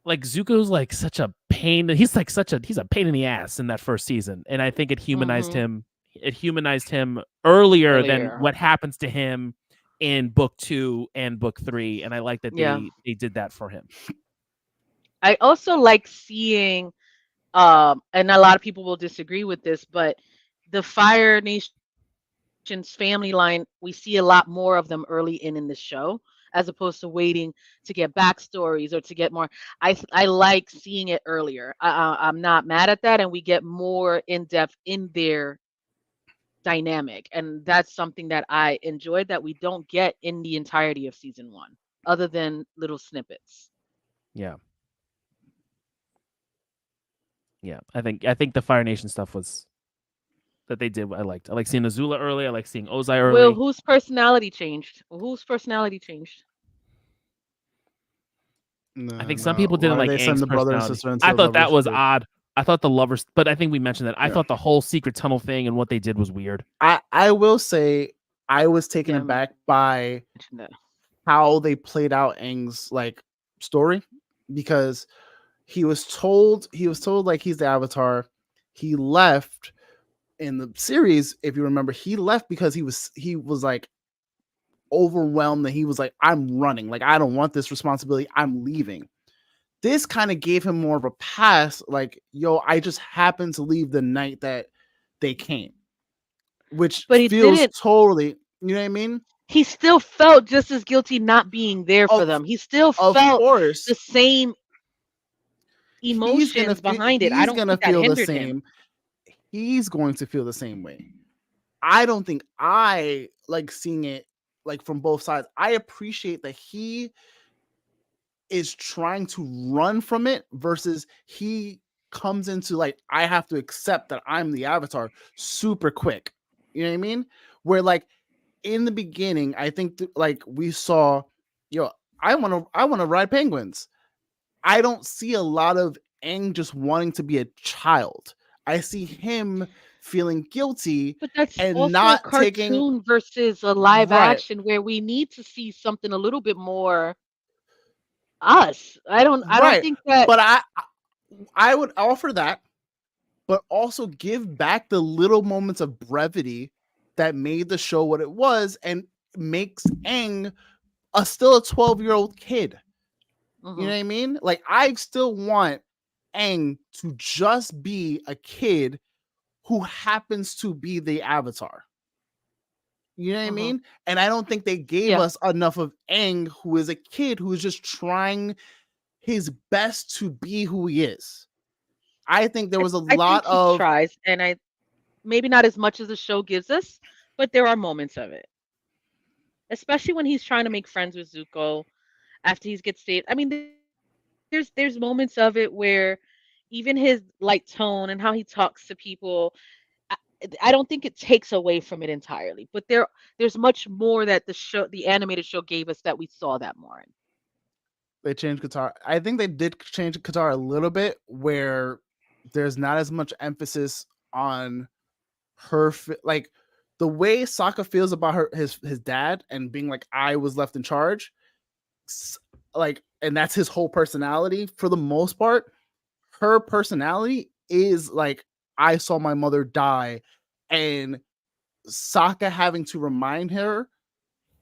Zuko's like such a pain. He's a pain in the ass in that first season, and I think it humanized him. It humanized him earlier than what happens to him in book 2 and book 3, and I like that they did that for him. I also like seeing, and a lot of people will disagree with this, but the Fire Nation's family line, we see a lot more of them early in the show, as opposed to waiting to get backstories or to get more. I like seeing it earlier. I'm not mad at that, and we get more in depth in their dynamic, and that's something that I enjoyed that we don't get in the entirety of season 1, other than little snippets. Yeah. I think the Fire Nation stuff was that they did. I liked seeing Azula early. I like seeing Ozai early. Well, whose personality changed? I think some people didn't like Aang's personality. I thought that was odd. I thought the lovers, but I think we mentioned that. I thought the whole secret tunnel thing and what they did was weird. I will say I was taken aback by how they played out Aang's like story, because he was told like he's the Avatar. He left in the series, if you remember, he left because he was like overwhelmed, that he was like, I'm running, like I don't want this responsibility, I'm leaving. This kind of gave him more of a pass, like, yo, I just happened to leave the night that they came, which feels totally, you know what I mean? He still felt just as guilty not being there for them. He still felt the same emotions behind it. I don't think that hindered him. He's going to feel the same way. I don't think I like seeing it like from both sides. I appreciate that he is trying to run from it versus he comes into like, I have to accept that I'm the Avatar super quick. You know what I mean? Where like in the beginning, I think like we saw, yo, I want to ride penguins. I don't see a lot of Aang just wanting to be a child. I see him feeling guilty, but that's and also not a cartoon versus a live action where we need to see something a little bit more us. I don't think that. But I would offer that, but also give back the little moments of brevity that made the show what it was, and makes Aang still a 12-year-old kid. You know what I mean? Like, I still want Aang to just be a kid who happens to be the Avatar. You know what I mean? And I don't think they gave us enough of Aang, who is a kid who is just trying his best to be who he is. I think there was a lot of he tries, and maybe not as much as the show gives us, but there are moments of it. Especially when he's trying to make friends with Zuko after he gets saved. I mean, there's moments of it where even his like tone and how he talks to people, I don't think it takes away from it entirely. But there's much more that the animated show gave us that we saw that more in. They changed Qatar. I think they did change Qatar a little bit, where there's not as much emphasis on her, like the way Sokka feels about his dad and being like, I was left in charge, like, and that's his whole personality for the most part. Her personality is like, I saw my mother die, and Sokka having to remind her,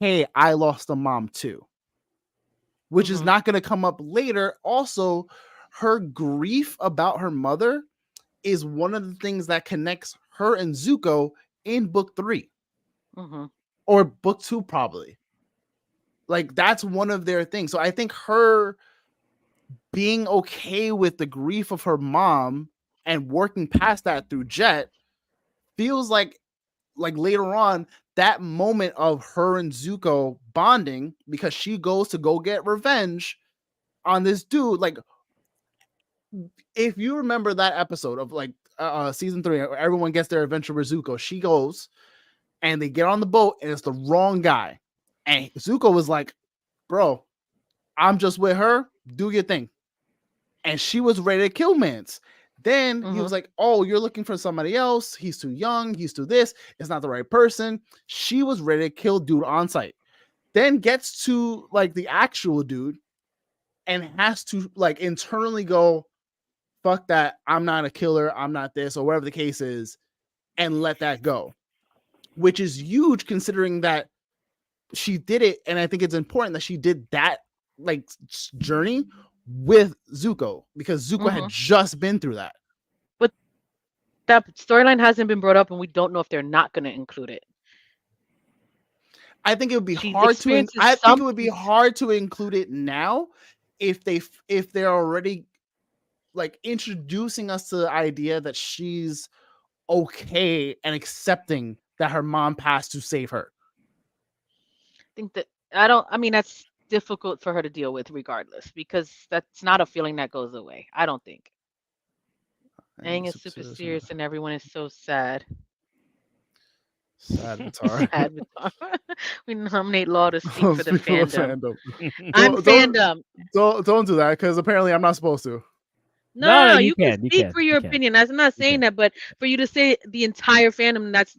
hey, I lost a mom too, which is not going to come up later. Also, her grief about her mother is one of the things that connects her and Zuko in book 3 or book 2, probably. Like, that's one of their things. So I think her being okay with the grief of her mom and working past that through Jet feels like later on, that moment of her and Zuko bonding, because she goes to go get revenge on this dude. Like, if you remember that episode of like season 3, where everyone gets their adventure with Zuko, she goes and they get on the boat and it's the wrong guy. And Zuko was like, bro, I'm just with her. Do your thing. And she was ready to kill Mance. Then he was like, oh, you're looking for somebody else. He's too young. He's too this. It's not the right person. She was ready to kill dude on site. Then gets to like the actual dude and has to like internally go, fuck that. I'm not a killer. I'm not this, or whatever the case is, and let that go, which is huge considering that she did it. And I think it's important that she did that like journey with Zuko, because Zuko had just been through that. But that storyline hasn't been brought up, and we don't know if they're not going to include it. I think it would be hard to. I think it would be hard to include it now if they're already like introducing us to the idea that she's okay and accepting that her mom passed to save her. I think that I mean, that's difficult for her to deal with regardless, because that's not a feeling that goes away. I don't think. Aang is super serious and everyone is so sad. Sad Avatar. Sad Avatar. We nominate Law to speak for the fandom. I'm fandom. Don't do that, because apparently I'm not supposed to. No, you can speak for your opinion. I'm not saying that, but for you to say the entire fandom, that's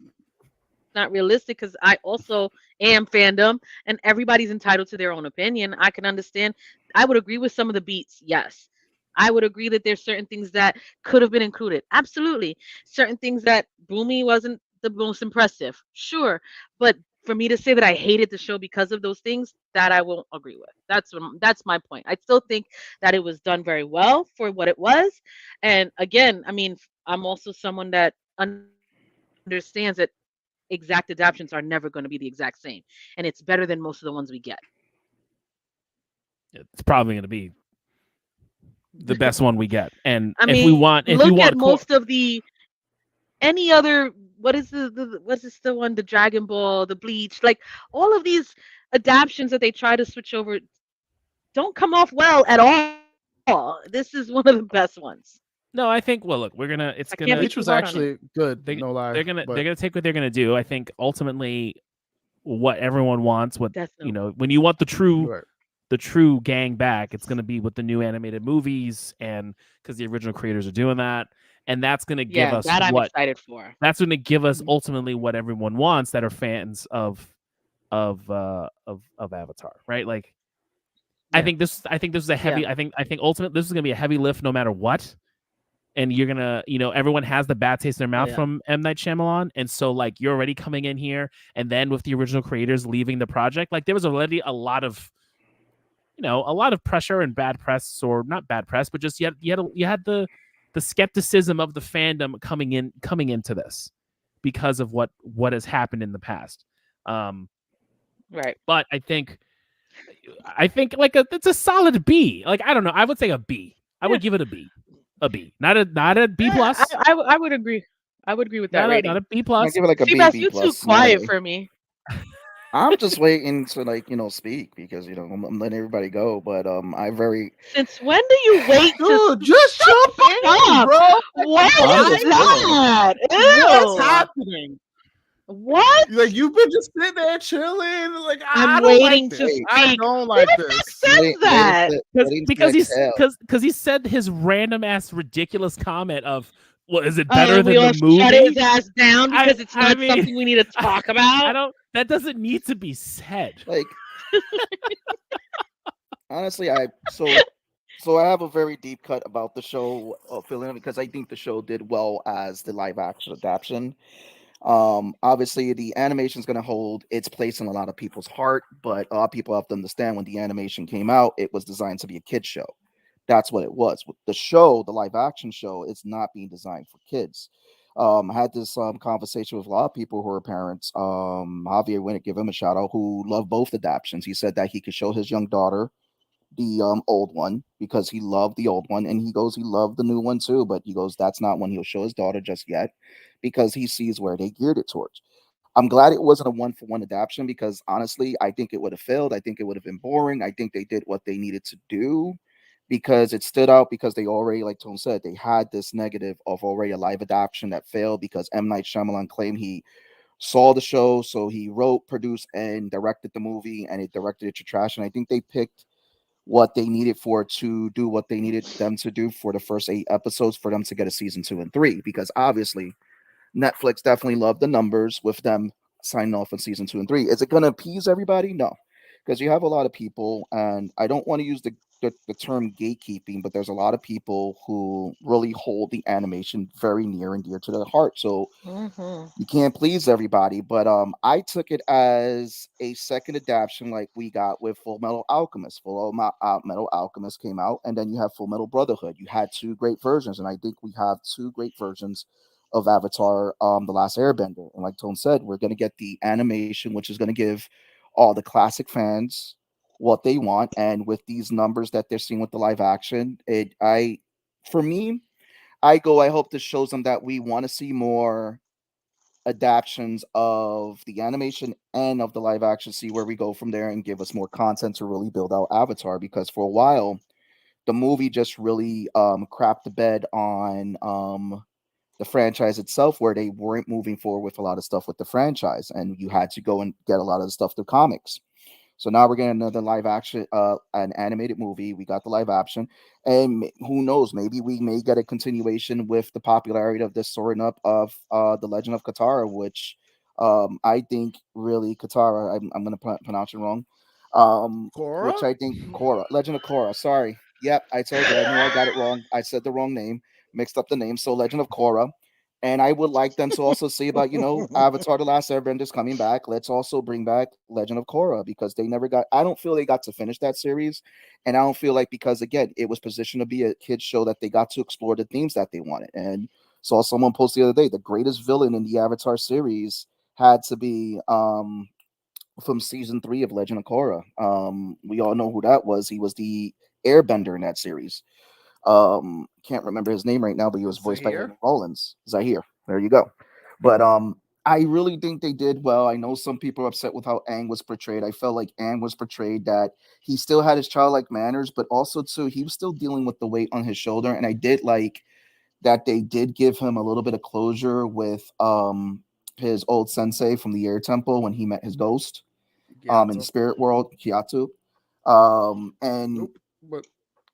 not realistic, because I also am fandom and everybody's entitled to their own opinion. I can understand. I would agree with some of the beats. Yes. I would agree that there's certain things that could have been included. Absolutely. Certain things that Boomy wasn't the most impressive. Sure. But for me to say that I hated the show because of those things, that I won't agree with. That's my point. I still think that it was done very well for what it was. And again, I mean, I'm also someone that understands that exact adaptations are never going to be the exact same, and it's better than most of the ones we get. It's probably going to be the best one we get. And I mean, look at most of the any other. What is the one? The Dragon Ball, the Bleach, like all of these adaptations that they try to switch over don't come off well at all. This is one of the best ones. No, I think. Well, look, we're gonna. It's gonna. Bleach was actually good. No lie. They're gonna take what they're gonna do. I think ultimately, what everyone wants, when you want the true gang back, it's gonna be with the new animated movies, and because the original creators are doing that, and that's gonna give us that I'm excited for. That's gonna give us ultimately what everyone wants that are fans of Avatar, right? Like, I think this is a heavy. I think ultimately this is gonna be a heavy lift no matter what. And you're gonna, everyone has the bad taste in their mouth from M. Night Shyamalan, and so like you're already coming in here, and then with the original creators leaving the project, like there was already a lot of pressure and bad press, or not bad press, but just you had the skepticism of the fandom coming into this because of what has happened in the past. Right. But I think like it's a solid B. Like, I don't know, I would say a B. I would give it a B. A B, not a B plus. I would agree. I would agree with that rating. Not a B plus. I give it like a B. You're too quiet for me. I'm just waiting to speak because I'm letting everybody go. But Since when do you wait? Dude, just jump in, bro. What is that? What's happening? What? Like, you've been just sitting there chilling. Like, I'm waiting to speak. I don't like this. Says that because he said his random ass ridiculous comment of, well, is it better than the movie? Shut his ass down because it's not something we need to talk about. That doesn't need to be said. Like, honestly, I have a very deep cut about the show feeling, because I think the show did well as the live action adaptation. Obviously the animation is going to hold its place in a lot of people's heart, but a lot of people have to understand when the animation came out, it was designed to be a kid's show. That's what it was. The show, the live action show, it's not being designed for kids. I had this conversation with a lot of people who are parents. Javier Winnick, give him a shout out, who loved both adaptations. He said that he could show his young daughter the old one because he loved the old one, and he goes, he loved the new one too, but he goes, that's not one he'll show his daughter just yet, because he sees where they geared it towards. I'm glad it wasn't a 1-for-1 adaptation, because honestly, I think it would have failed. I think it would have been boring. I think they did what they needed to do because it stood out, because they already, like Tone said, they had this negative of already a live adaptation that failed because M. Night Shyamalan claimed he saw the show, so he wrote, produced, and directed the movie, and it directed it to trash. And I think they picked what they needed for to do what they needed them to do for the first 8 episodes for them to get a season 2 and 3, because obviously Netflix definitely loved the numbers with them signing off on season 2 and 3. Is it going to appease everybody? No, because you have a lot of people, and I don't want to use the term gatekeeping, but there's a lot of people who really hold the animation very near and dear to their heart. So Mm-hmm. you can't please everybody, but I took it as a second adaptation, like we got with Full Metal Alchemist. Metal Alchemist came out, and then you have Full Metal Brotherhood. You had two great versions, and I think we have two great versions of Avatar, The Last Airbender. And like Tone said, we're going to get the animation, which is going to give all the classic fans what they want. And with these numbers that they're seeing with the live action, for me, I hope this shows them that we want to see more adaptions of the animation and of the live action, see where we go from there, and give us more content to really build out Avatar, because for a while the movie just really crapped the bed on the franchise itself, where they weren't moving forward with a lot of stuff with the franchise, and you had to go and get a lot of the stuff through comics. So now we're getting another live action, an animated movie. We got the live action, and who knows? Maybe we may get a continuation with the popularity of this soaring up of the Legend of Katara, which I think really Katara. I'm going to pronounce it wrong. Korra? Which I think Korra, Legend of Korra. Sorry. Yep, I told you. I knew I got it wrong. I said the wrong name, mixed up the name. So Legend of Korra. And I would like them to also see about, Avatar: The Last Airbender is coming back. Let's also bring back Legend of Korra, because they never got. I don't feel they got to finish that series, and I don't feel like, because again, it was positioned to be a kids show, that they got to explore the themes that they wanted. And saw someone post the other day, the greatest villain in the Avatar series had to be from season 3 of Legend of Korra. We all know who that was. He was the Airbender in that series. Can't remember his name right now, but he was voiced by Zahir? Henry Rollins. Zahir. There you go. But I really think they did well. I know some people are upset with how Aang was portrayed. I felt like Aang was portrayed that he still had his childlike manners, but also too he was still dealing with the weight on his shoulder. And I did like that they did give him a little bit of closure with his old sensei from the Air Temple when he met his ghost in the Gyato. spirit world, Kiatu. And Nope. But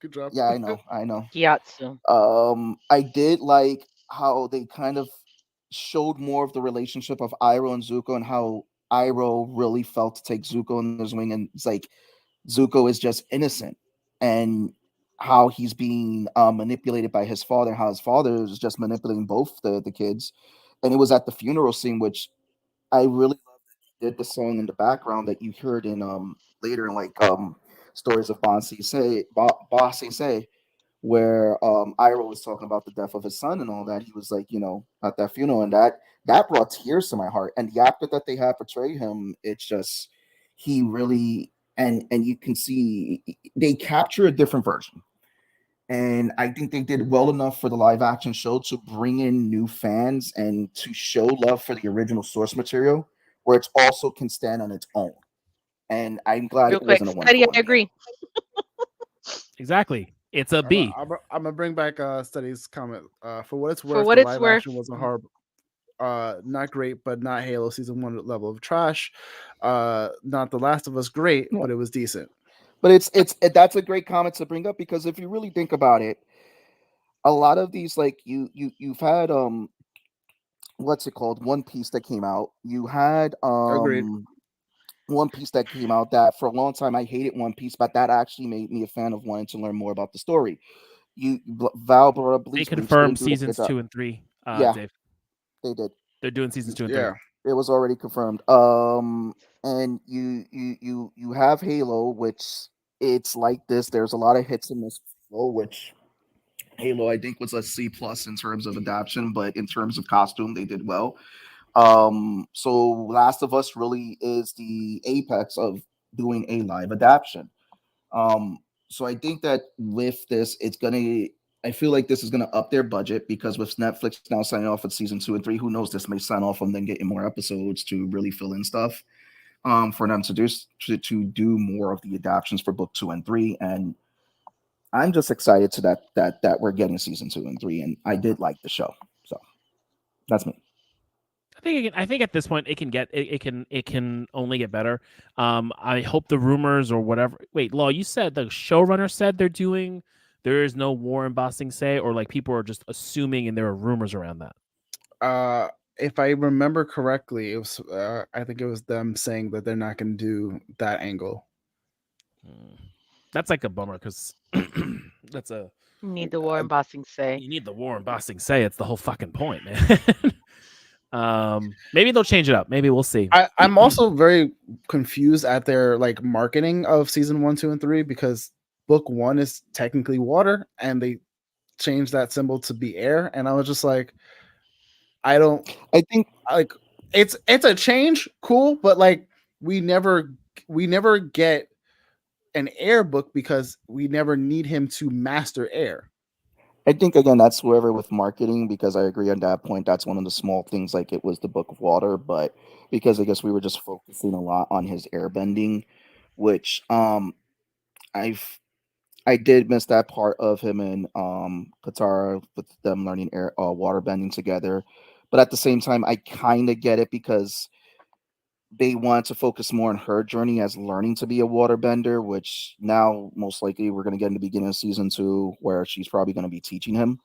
good job. yeah, I know. Gyatso. I did like how they kind of showed more of the relationship of Iroh and Zuko, and how Iroh really felt to take Zuko in his wing, and it's like Zuko is just innocent, and how he's being manipulated by his father, how his father is just manipulating both the kids. And it was at the funeral scene, which I really did the song in the background that you heard in later in like stories of Bossy say, where Iroh was talking about the death of his son and all that. He was like, at that funeral, and that brought tears to my heart. And the actor that they have portray him, it's just he really, and you can see they capture a different version. And I think they did well enough for the live action show to bring in new fans and to show love for the original source material, where it also can stand on its own. And I'm glad Real it quick, wasn't a one for study. I one. agree. Exactly. It's a B. I'm gonna bring back Study's comment. For what it's For worth, what the it's live worth, action wasn't horrible. Not great, but not Halo season 1 level of trash. Not The Last of Us great, Yeah. but it was decent. But that's a great comment to bring up, because if you really think about it, a lot of these, like you've had what's it called, One Piece that came out. You had Agreed. One Piece that came out, that for a long time I hated One Piece, but that actually made me a fan of wanting to learn more about the story. Val brought up They Bleach. They confirmed do a good seasons job. 2 and 3. Yeah, Dave, they did. they're doing seasons 2 and 3. Yeah. It was already confirmed. And you have Halo, which it's like this. There's a lot of hits and misses, which Halo I think was a C plus in terms of adaptation, but in terms of costume, they did well. So Last of Us really is the apex of doing a live adaptation. Um, so I think that with this, I feel like this is gonna up their budget, because with Netflix now signing off at season 2 and 3, who knows? This may sign off and then getting more episodes to really fill in stuff. For them to do more of the adaptions for book 2 and 3, and I'm just excited to that we're getting season 2 and 3, and I did like the show. So that's me. I think at this point it can only get better. I hope the rumors or whatever. Wait, Law, you said the showrunner said there is no war embossing say, or like people are just assuming and there are rumors around that. If I remember correctly, it was I think it was them saying that they're not going to do that angle. That's like a bummer because that's a You need the war embossing say. you need the war embossing say. It's the whole fucking point, man. Maybe they'll change it up. Maybe we'll see. I'm also very confused at their like marketing of season 1, 2, and 3 because book 1 is technically water and they changed that symbol to be air, and I was just like, I think like it's a change, cool, but like we never get an air book because we never need him to master air. I think again that's wherever with marketing, because I agree on that point. That's one of the small things. Like it was the Book of Water, but because I guess we were just focusing a lot on his airbending, which I did miss that part of him and Katara with them learning water bending together. But at the same time, I kind of get it because they wanted to focus more on her journey as learning to be a waterbender, which now most likely we're going to get in the beginning of season 2, where she's probably going to be teaching him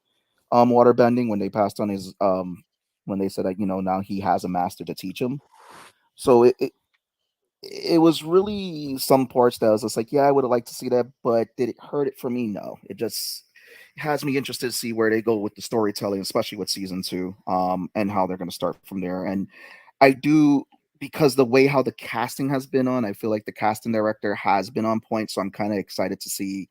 waterbending when they passed on his when they said that now he has a master to teach him. So it was really some parts that I was just like, yeah, I would have liked to see that, but did it hurt it for me? No, it just has me interested to see where they go with the storytelling, especially with season 2, and how they're going to start from there. And I do, because the way how the casting has been on, I feel like the casting director has been on point, so I'm kind of excited to see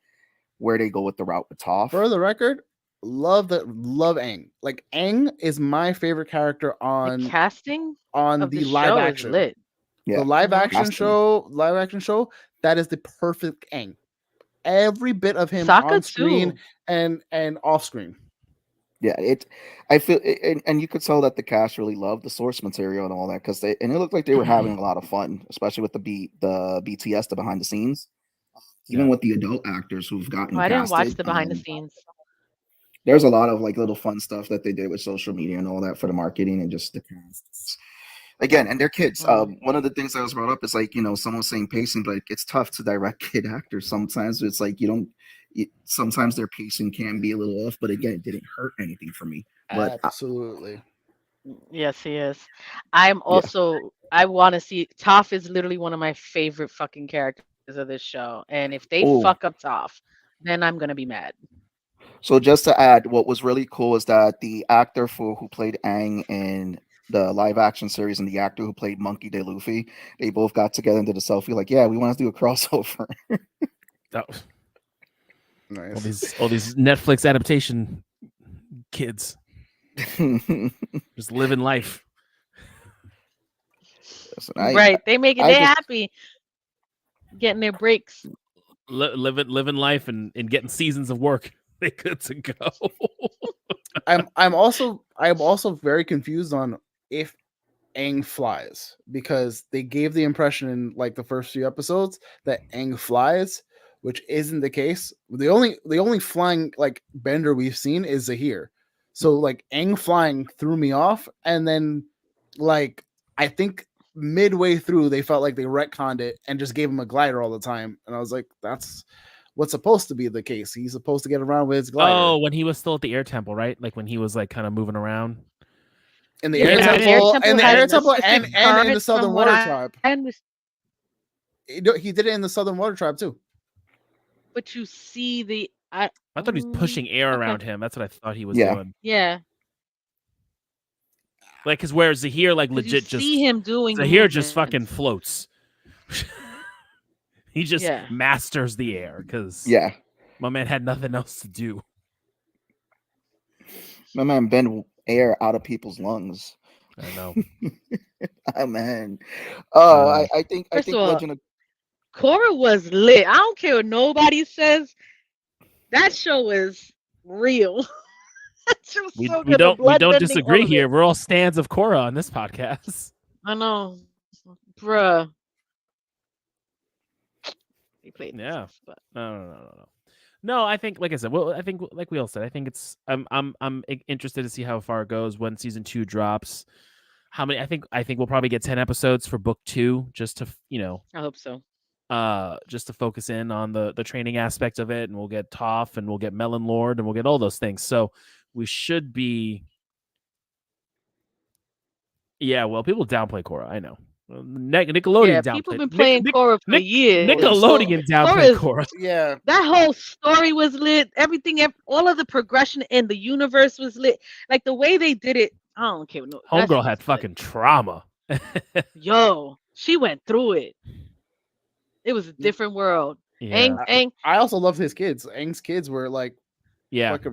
where they go with the route with Toph. For the record, love Aang. Like Aang is my favorite character on the casting on of the the live show action. is lit. Yeah, the live action casting. show, that is the perfect Aang. Every bit of him Sokka on screen too. and off screen. Yeah, I feel, and you could tell that the cast really loved the source material and all that, because it looked like they were having a lot of fun, especially with the BTS, the behind the scenes, even with the adult actors who've gotten I didn't watch casted. the behind the scenes. There's a lot of like little fun stuff that they did with social media and all that for the marketing and just the cast. Again, and they're kids. One of the things that was brought up is like, someone saying pacing, but it's tough to direct kid actors sometimes. It's like sometimes their pacing can be a little off, but again, it didn't hurt anything for me. But Absolutely. Yes, he is. I'm also I want to see Toph is literally one of my favorite fucking characters of this show. And if they fuck up Toph, then I'm gonna be mad. So just to add, what was really cool is that the actor who played Aang in the live action series and the actor who played Monkey D. Luffy, they both got together and did a selfie. Like, yeah, we want to do a crossover. That was nice. All these Netflix adaptation kids just living life. Listen, Right. They make it they happy getting their breaks. Living life and getting seasons of work. They good to go. I'm also very confused on if Aang flies, because they gave the impression in like the first few episodes that Aang flies, which isn't the case. The only flying like bender we've seen is Zahir. So like Aang flying threw me off, and then like I think midway through they felt like they retconned it and just gave him a glider all the time, and I was like, that's what's supposed to be the case. He's supposed to get around with his glider. Oh, when he was still at the air temple, right? Like when he was like kind of moving around in the air temple, and in the Southern Water Tribe. He did it in the Southern Water Tribe too. But you see the I thought he was pushing air around him. That's what I thought he was doing. Yeah. Like, because where Zahir like legit just see him doing Zahir just fucking floats. He just masters the air because my man had nothing else to do. My man bend air out of people's lungs. I know. Oh man. I think Legend of Korra was lit. I don't care what nobody says. That show is real. We don't disagree here. We're all stands of Korra on this podcast. I know, bruh. He played. Yeah. But no. I think, like I said, I think, like we all said, I think it's. I'm interested to see how far it goes when season 2 drops. how many. I think we'll probably get 10 episodes for book 2, just to I hope so. Just to focus in on the training aspect of it, and we'll get Toph, and we'll get Melon Lord, and we'll get all those things. So we should be. Yeah, well, people downplay Korra. I know. Nickelodeon downplayed. People have been playing Korra for years. Nickelodeon downplayed Korra. Yeah, that whole story was lit. Everything, all of the progression in the universe was lit. Like the way they did it, I don't care. No, Homegirl had fucking trauma. Yo, she went through it. It was a different world. Yeah. Aang. I also love his kids. Aang's kids were like, respect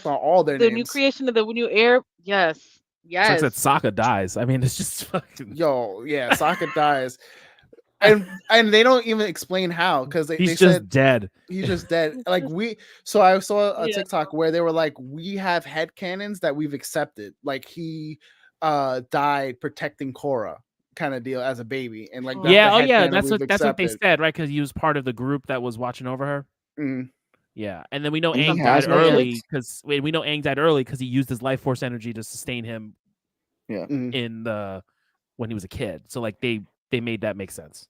on all their names. The new creation of the new heir. Yes. Sucks that Sokka dies. I mean, it's just fucking. Sokka dies, and they don't even explain how, because they said dead. He's just dead. Like So I saw a TikTok where they were like, we have headcanons that we've accepted. Like he died protecting Korra, kind of deal, as a baby, and like that's what they said, right? Because he was part of the group that was watching over her. Mm. Yeah, and then we know Aang died early because he used his life force energy to sustain him. Yeah, in when he was a kid. So like they made that make sense.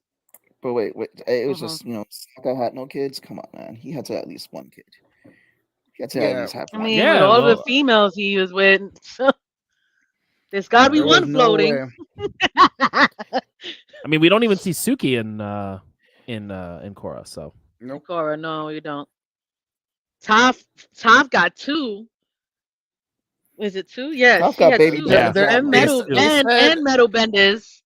But wait, it was just Sokka had no kids. Come on, man, he had to have at least one kid. He had to at least have. I mean, with all the females he was with, so there's got to be one floating. I mean, we don't even see Suki in Korra, so no Korra. No, you don't. Toph got 2. Is it 2? Yeah, Toph got baby. And metal benders.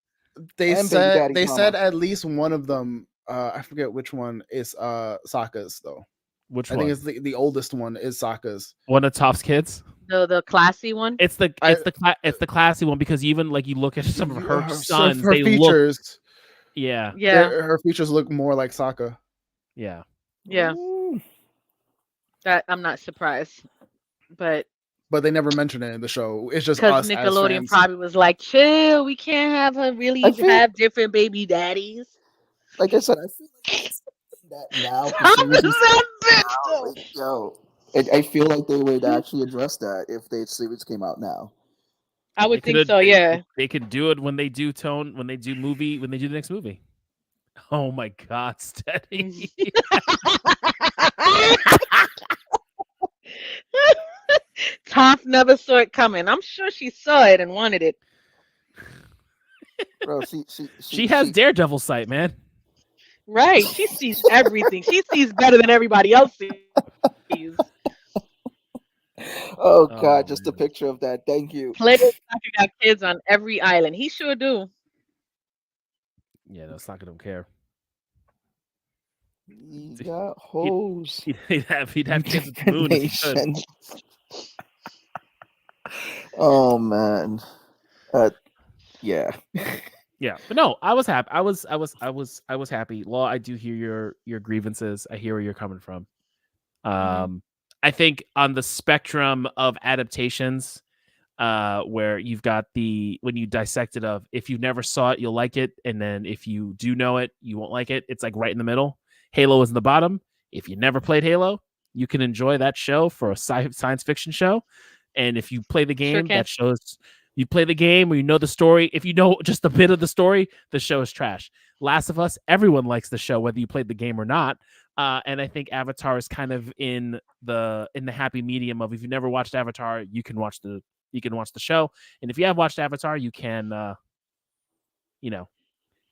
They said at least one of them. I forget which one is Sokka's though. Which one? I think it's the oldest one is Sokka's. One of Toph's kids. The classy one. It's the classy one, because even like you look at some of her sons, her features. Her features look more like Sokka. Yeah. Ooh. That I'm not surprised, but they never mention it in the show. It's just because Nickelodeon probably was like, chill, we can't have her have different baby daddies. Like I said, I feel like that now. I feel like they would actually address that if the series came out now. I would think so. Yeah, they could do it when they do the next movie. Oh my God, Steady. Toph never saw it coming. I'm sure she saw it and wanted it. Bro, she has Daredevil sight, man. Right. She sees everything. She sees better than everybody else sees. Oh God, just a picture of that. Thank you. Players got kids on every island. He sure do. Yeah, no, Sokka don't care. He got hoes. He'd have kids with the moon if he could. Oh man. Yeah. Yeah, but no, I was happy. I was happy. Law, I do hear your grievances. I hear where you're coming from. I think on the spectrum of adaptations, where you've got when you dissect it of, if you never saw it, you'll like it, and then if you do know it, you won't like it. It's like right in the middle. Halo is in the bottom. If you never played Halo, you can enjoy that show for a science fiction show. And if you play the game, that shows you play the game or you know the story. If you know just a bit of the story, the show is trash. Last of Us, everyone likes the show, whether you played the game or not. And I think Avatar is kind of in the happy medium of, if you never watched Avatar, you can watch the show. And if you have watched Avatar, you can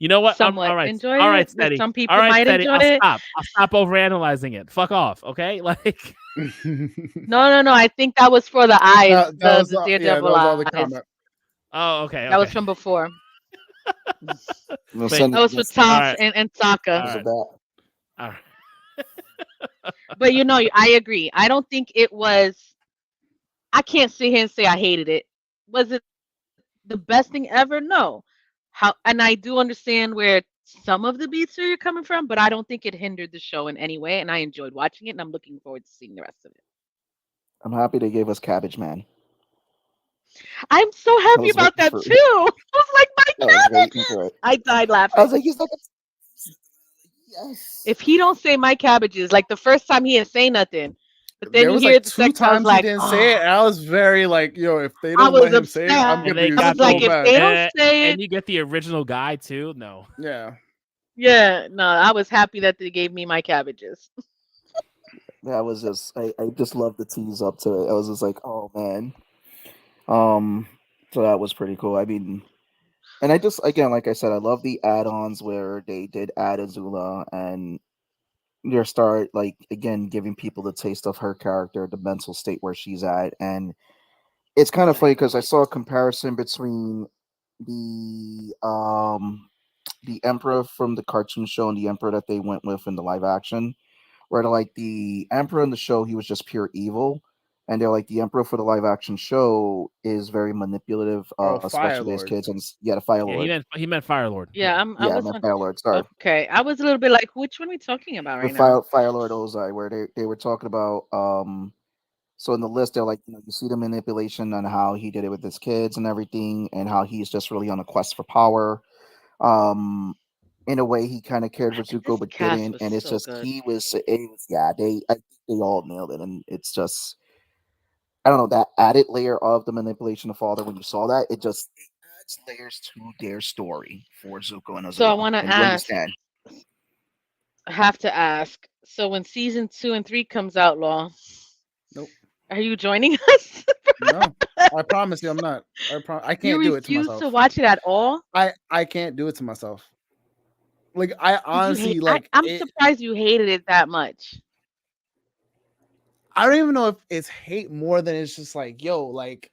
you know what? All right, Steady. Some people might enjoy it. I'll stop overanalyzing it. Fuck off, okay? Like, no. I think that was for the eyes. The Daredevil eyes. Oh, okay. That was from before. That was for Toph and Sokka. All right. But I agree. I don't think it was. I can't sit here and say I hated it. Was it the best thing ever? No. And I do understand where some of the beats are coming from, but I don't think it hindered the show in any way. And I enjoyed watching it, and I'm looking forward to seeing the rest of it. I'm happy they gave us Cabbage Man. I'm so happy about that too. I was like, my cabbage. I died laughing. I was like, he's like, yes. If he don't say my cabbages, like the first time he didn't say nothing, But then there you was hear like the 2 second, I was times he like, didn't say it, and I was very like, yo, if they I don't was let him say it, I'm upset. gonna they be got was like, so if mad. they don't say and it, you get the original guy too. No, Yeah. yeah, no, I was happy that they gave me my cabbages. That was just I just love the tease up to it. I was just like, oh man. So that was pretty cool. I mean, and I just again, like I said, I love the add-ons where they did add Azula and they start like again giving people the taste of her character, the mental state where she's at, and it's kind of funny because I saw a comparison between the Emperor from the cartoon show and the Emperor that they went with in the live action, where they're like the Emperor in the show he was just pure evil, and they're like the Emperor for the live action show is very manipulative, Fire especially as Lord. kids, and yeah, the Fire yeah, Lord. he meant Fire Lord. Yeah, I Yeah, I was meant on. Fire Lord. Sorry, Okay, I was a little bit like, which one are we talking about the right now? Fire Lord Ozai, where they were talking about so in the list they're like, you see the manipulation and how he did it with his kids and everything, and how he's just really on a quest for power. In a way he kind of cared for This Zuko but cast didn't, was and it's so just good. I think they all nailed it, and it's just I don't know that added layer of the manipulation of father when you saw that it adds layers to their story for Zuko and So I Azula, want to and you ask, understand. I have to ask. So when season 2 and 3 comes out, Law, Nope. are you joining us? No. I promise you I'm not. I You can't do it to refuse to myself. watch it at all? I can't do it to myself. Like I Did you hate? honestly like I'm it. surprised you hated it that much. I don't even know if it's hate more than it's just like, yo, like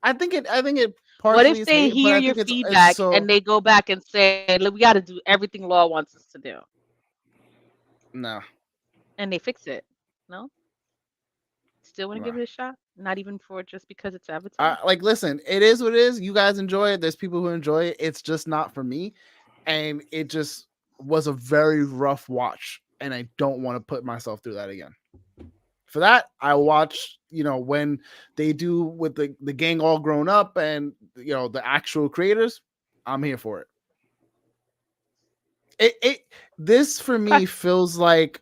I think it What partially if is they hate, but hear I your think it's feedback so and they go back and say, "Look, we got to do everything Law wants us to do," no. and they fix it? No, still want to No. give it a shot? Not even for just because it's Avatar? Like listen, it is what it is. You guys enjoy it. There's people who enjoy it. It's just not for me. And it just was a very rough watch. And I don't want to put myself through that again. For that, I watch, when they do with the gang all grown up and the actual creators, I'm here for it. This for me Okay. feels like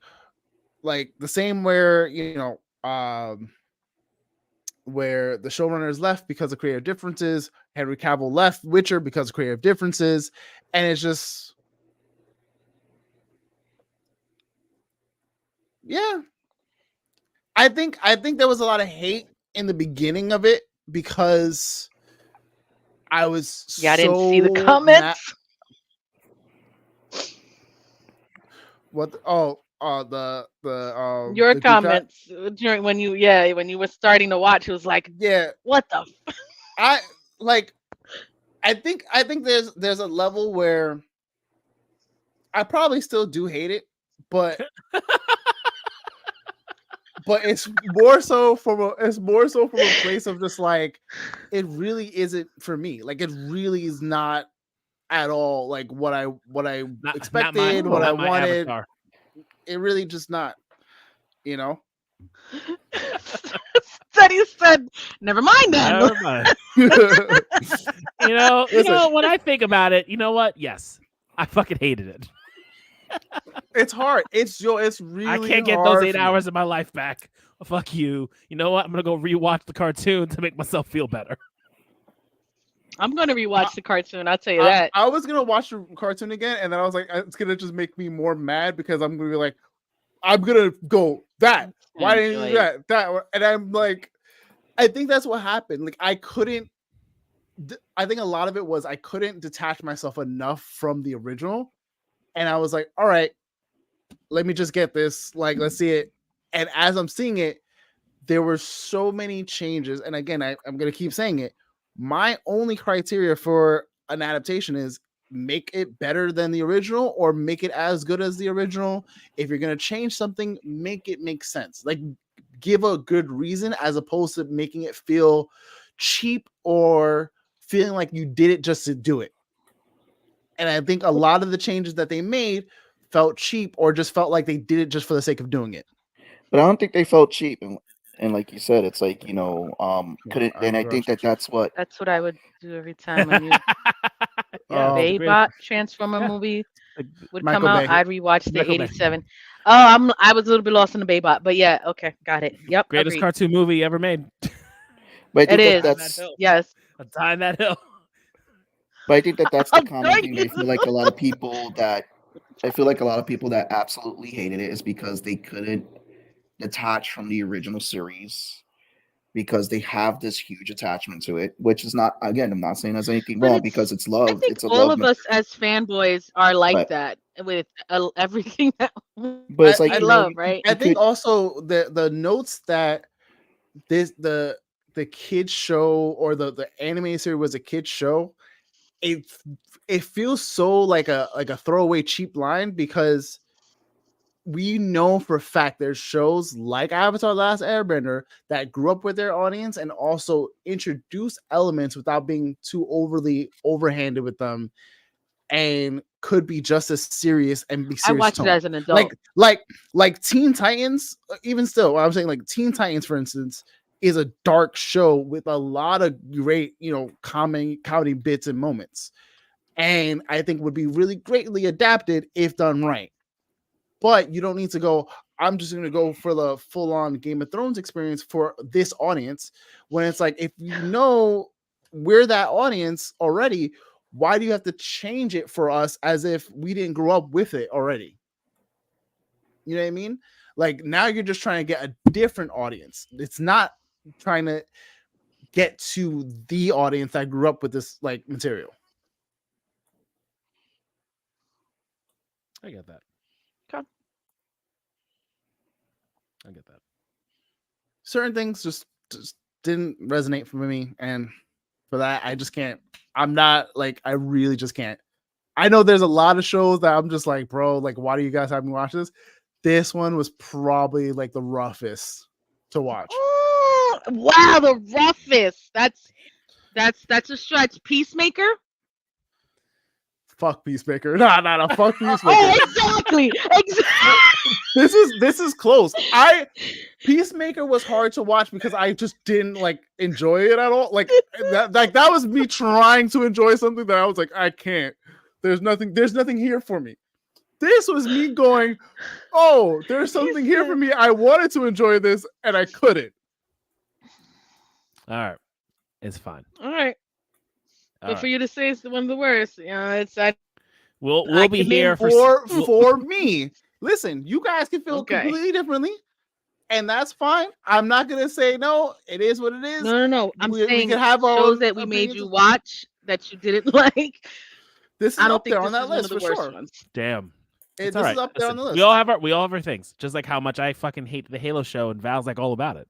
the same where where the showrunners left because of creative differences. Henry Cavill left Witcher because of creative differences, and it's just, yeah. I think there was a lot of hate in the beginning of it because I was Yeah, I didn't see the so mad. comments. What? The Your the group chat. comments during when you were starting to watch, it was like, Yeah, what the? I like. I think there's a level where I probably still do hate it, but it's more so from a place of just like it really isn't for me. Like it really is not at all like what I expected, what I wanted. Avatar. It really just not, Steady said, never mind then. Never mind. When I think about it, you know what? Yes, I fucking hated it. It's hard. It's really I can't get those 8 hours of my life back. Fuck you. You know what? I'm gonna go rewatch the cartoon to make myself feel better. I'm gonna rewatch the cartoon. I'll tell you that. I was gonna watch the cartoon again, and then I was like, it's gonna just make me more mad because I'm gonna be like, I'm gonna go that. Why didn't you do that? That, and I'm like, I think that's what happened. Like I couldn't. I think a lot of it was I couldn't detach myself enough from the original, and I was like, all right, let me just get this. Like, let's see it. And as I'm seeing it, there were so many changes. And again, I'm gonna keep saying it. My only criteria for an adaptation is make it better than the original or make it as good as the original. If you're going to change something, make it make sense. Like give a good reason as opposed to making it feel cheap or feeling like you did it just to do it. And I think a lot of the changes that they made felt cheap or just felt like they did it just for the sake of doing it. But I don't think they felt cheap, and like you said, it's like and I think that's what I would do every time a new Yeah, Baybot Transformer movie would Michael come out. Bay. I'd rewatch the Michael Bay. 87. I was a little bit lost in the Baybot, but yeah, okay, got it. Yep, Greatest agreed. cartoon movie ever made. But I It think Die on is. that that's hill. Yes. Die on that hill. but I think that's the I'm common going theme. I feel like a lot of people that absolutely hated it is because they couldn't detach from the original series because they have this huge attachment to it, which is not, again, I'm not saying there's anything But wrong because it's I loved. think It's a all love, of us as fanboys are like but that with everything that it's we like, you know, love, right? I you think could, also the notes that the kids show or the anime series was a kids show. It feels so like a throwaway cheap line because we know for a fact there's shows like Avatar: Last Airbender that grew up with their audience and also introduce elements without being too overly overhanded with them, and could be just as serious and be I serious watched it tone. as an adult. Like Teen Titans, even still, I'm saying like Teen Titans, for instance, is a dark show with a lot of great, comedy bits and moments. And I think would be really greatly adapted if done right. But you don't need to go, I'm just going to go for the full on Game of Thrones experience for this audience. When it's like, if you know we're that audience already, why do you have to change it for us as if we didn't grow up with it already? You know what I mean? Like now you're just trying to get a different audience. It's not trying to get to the audience that grew up with this like material. I get that. Okay. I get that. Certain things just didn't resonate for me, and for that I just can't. I'm not like, I really just can't. I know there's a lot of shows that I'm just like, bro, like why do you guys have me watch this? This one was probably like the roughest to watch. Oh, wow, the roughest. That's a stretch. Peacemaker. Fuck Peacemaker. No, fuck Peacemaker. Oh, exactly. This is close. Peacemaker was hard to watch because I just didn't like enjoy it at all. Like that was me trying to enjoy something that I was like, I can't. There's nothing here for me. This was me going, oh, there's something here for me. I wanted to enjoy this and I couldn't. All right. It's fine. All right. But for you to say it's one of the worst, it's we'll be here for me. Listen, you guys can feel Okay. completely differently, and that's fine. I'm not gonna say no. It is what it is. No. I'm saying we can have our shows own that we made opinions. you watch that you didn't like. This is I don't up think there this on that is one list of the for worst sure. ones. Damn. This all right. is up there on the list. We all have our things. Just like how much I fucking hate the Halo show, and Val's like all about it.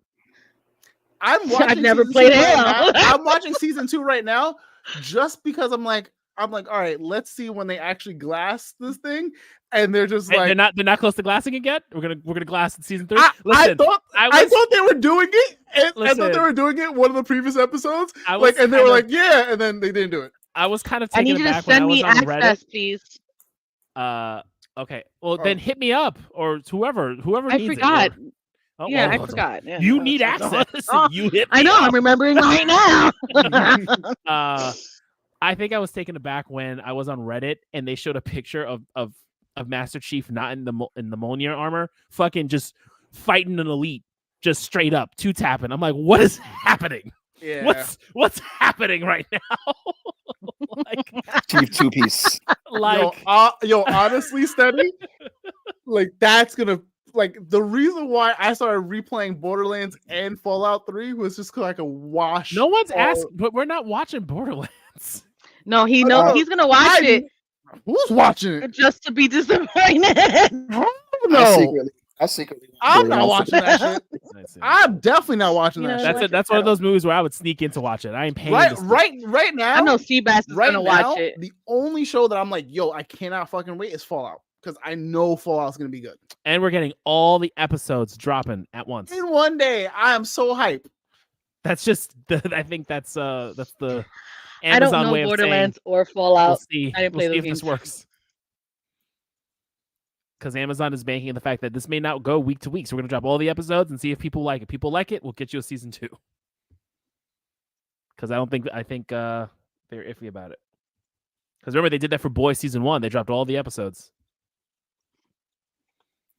I'm watching. I've never season played 2 right Halo. now. I'm watching season 2 right now, just because I'm like, all right, let's see when they actually glass this thing, and they're just like, they're not close to glassing it yet. We're gonna glass in season 3. I thought they were doing it. I thought they were doing it in one of the previous episodes. And they were like, yeah, and then they didn't do it. I was kind of I taken need you to aback when I send was me on access, Reddit. please. Okay. Well, then hit me up or whoever I needs forgot. it. Oh, Yeah, well, I forgot. Yeah, you no, need that's not access. going on. You hit me I know. up. I'm remembering right now. I think I was taken aback when I was on Reddit and they showed a picture of Master Chief not in the Mjolnir armor, fucking just fighting an elite, just straight up 2-tapping. I'm like, what is happening? Yeah. What's happening right now? Like Chief 2-piece. Like yo, honestly, Steady, like that's gonna, like, the reason why I started replaying Borderlands and Fallout 3 was just like a wash. No one's asked, but we're not watching Borderlands. No, he knows he's gonna watch it. Who's watching it? Just to be disappointed. No, I secretly. I'm not watching that shit. I'm definitely not watching that shit. That's one of those movies where I would sneak in to watch it. I ain't paying. Right now. I know Seabass is gonna watch it. The only show that I'm like, yo, I cannot fucking wait is Fallout, because I know Fallout's gonna be good. And we're getting all the episodes dropping at once in one day. I am so hyped. That's just I think that's the Amazon I don't know way of Borderlands saying, or Fallout. We'll see. I didn't play those if games. this works. Because Amazon is banking on the fact that this may not go week to week, so we're gonna drop all the episodes and see if people like it. People like it, we'll get you a season 2. Because I think they're iffy about it. Because remember they did that for Boys season 1. They dropped all the episodes.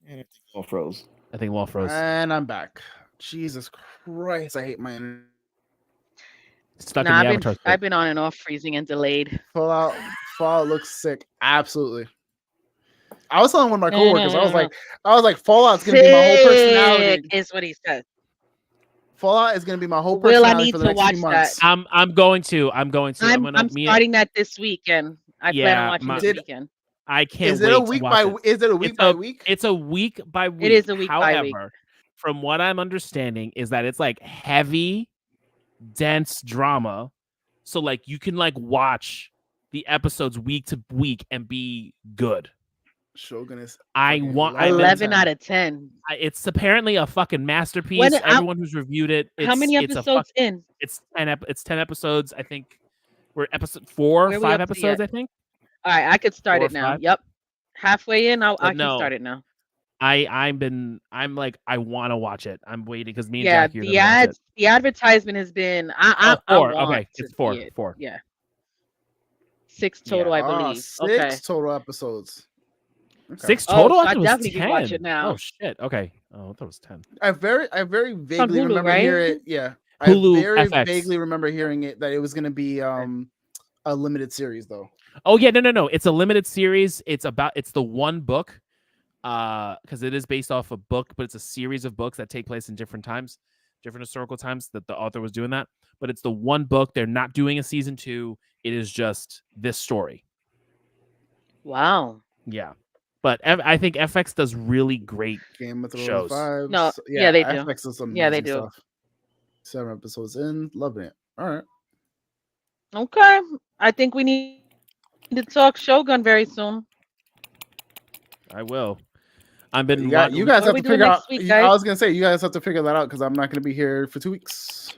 And I think all froze. I think wall froze. And I'm back. Jesus Christ, I hate my internet. Stuck Nah, in the avatar. I've been on and off freezing and delayed. Fallout looks sick. Absolutely. I was telling one of my coworkers, I was like, Fallout's gonna be my whole personality. Sick is what he said. Fallout is gonna be my whole Will, I personality need for the to next few watch months. that. I'm going to. I'm starting that this weekend. I plan on watching this weekend. I can't Is it wait a week to watch by? it. Is it a week by week? It's a week by week. It is a week by week. However, from what I'm understanding, is that it's like heavy, dense drama. So like you can like watch the episodes week to week and be good. Shogun is. I want 11 out of 10. It's apparently a fucking masterpiece. Everyone who's reviewed it. How many episodes in? It's 10 episodes. I think we're episode 4 or 5 episodes. I think. All right, I could start it now. 5? Yep, halfway in. I can start it now. I'm like I want to watch it. I'm waiting because me and Jackie are the ads, the advertisement has been. I 4. want Okay, it's 4. 4. Yeah, 6 total, I believe. 6 total episodes. Okay. 6 total. So I definitely can watch it now. Oh shit. Okay. Oh, I thought it was 10. I very vaguely Hulu, remember right? hearing it. Yeah, Hulu, I very FX. vaguely remember hearing it that it was gonna be a limited series though. Oh yeah, no. It's a limited series. It's the one book, because it is based off a book, but it's a series of books that take place in different times, different historical times that the author was doing that. But it's the one book. They're not doing a season 2. It is just this story. Wow. Yeah, but I think FX does really great Game of Thrones shows. vibes. No, yeah, they do. FX is some Yeah, they amazing do. stuff. 7 episodes in, loving it. All right. Okay, I think we need to talk Shogun very soon. I will. I've been. You guys What have are to we doing figure out. next week, I guys? was gonna say you guys have to figure that out because I'm not gonna be here for 2 weeks.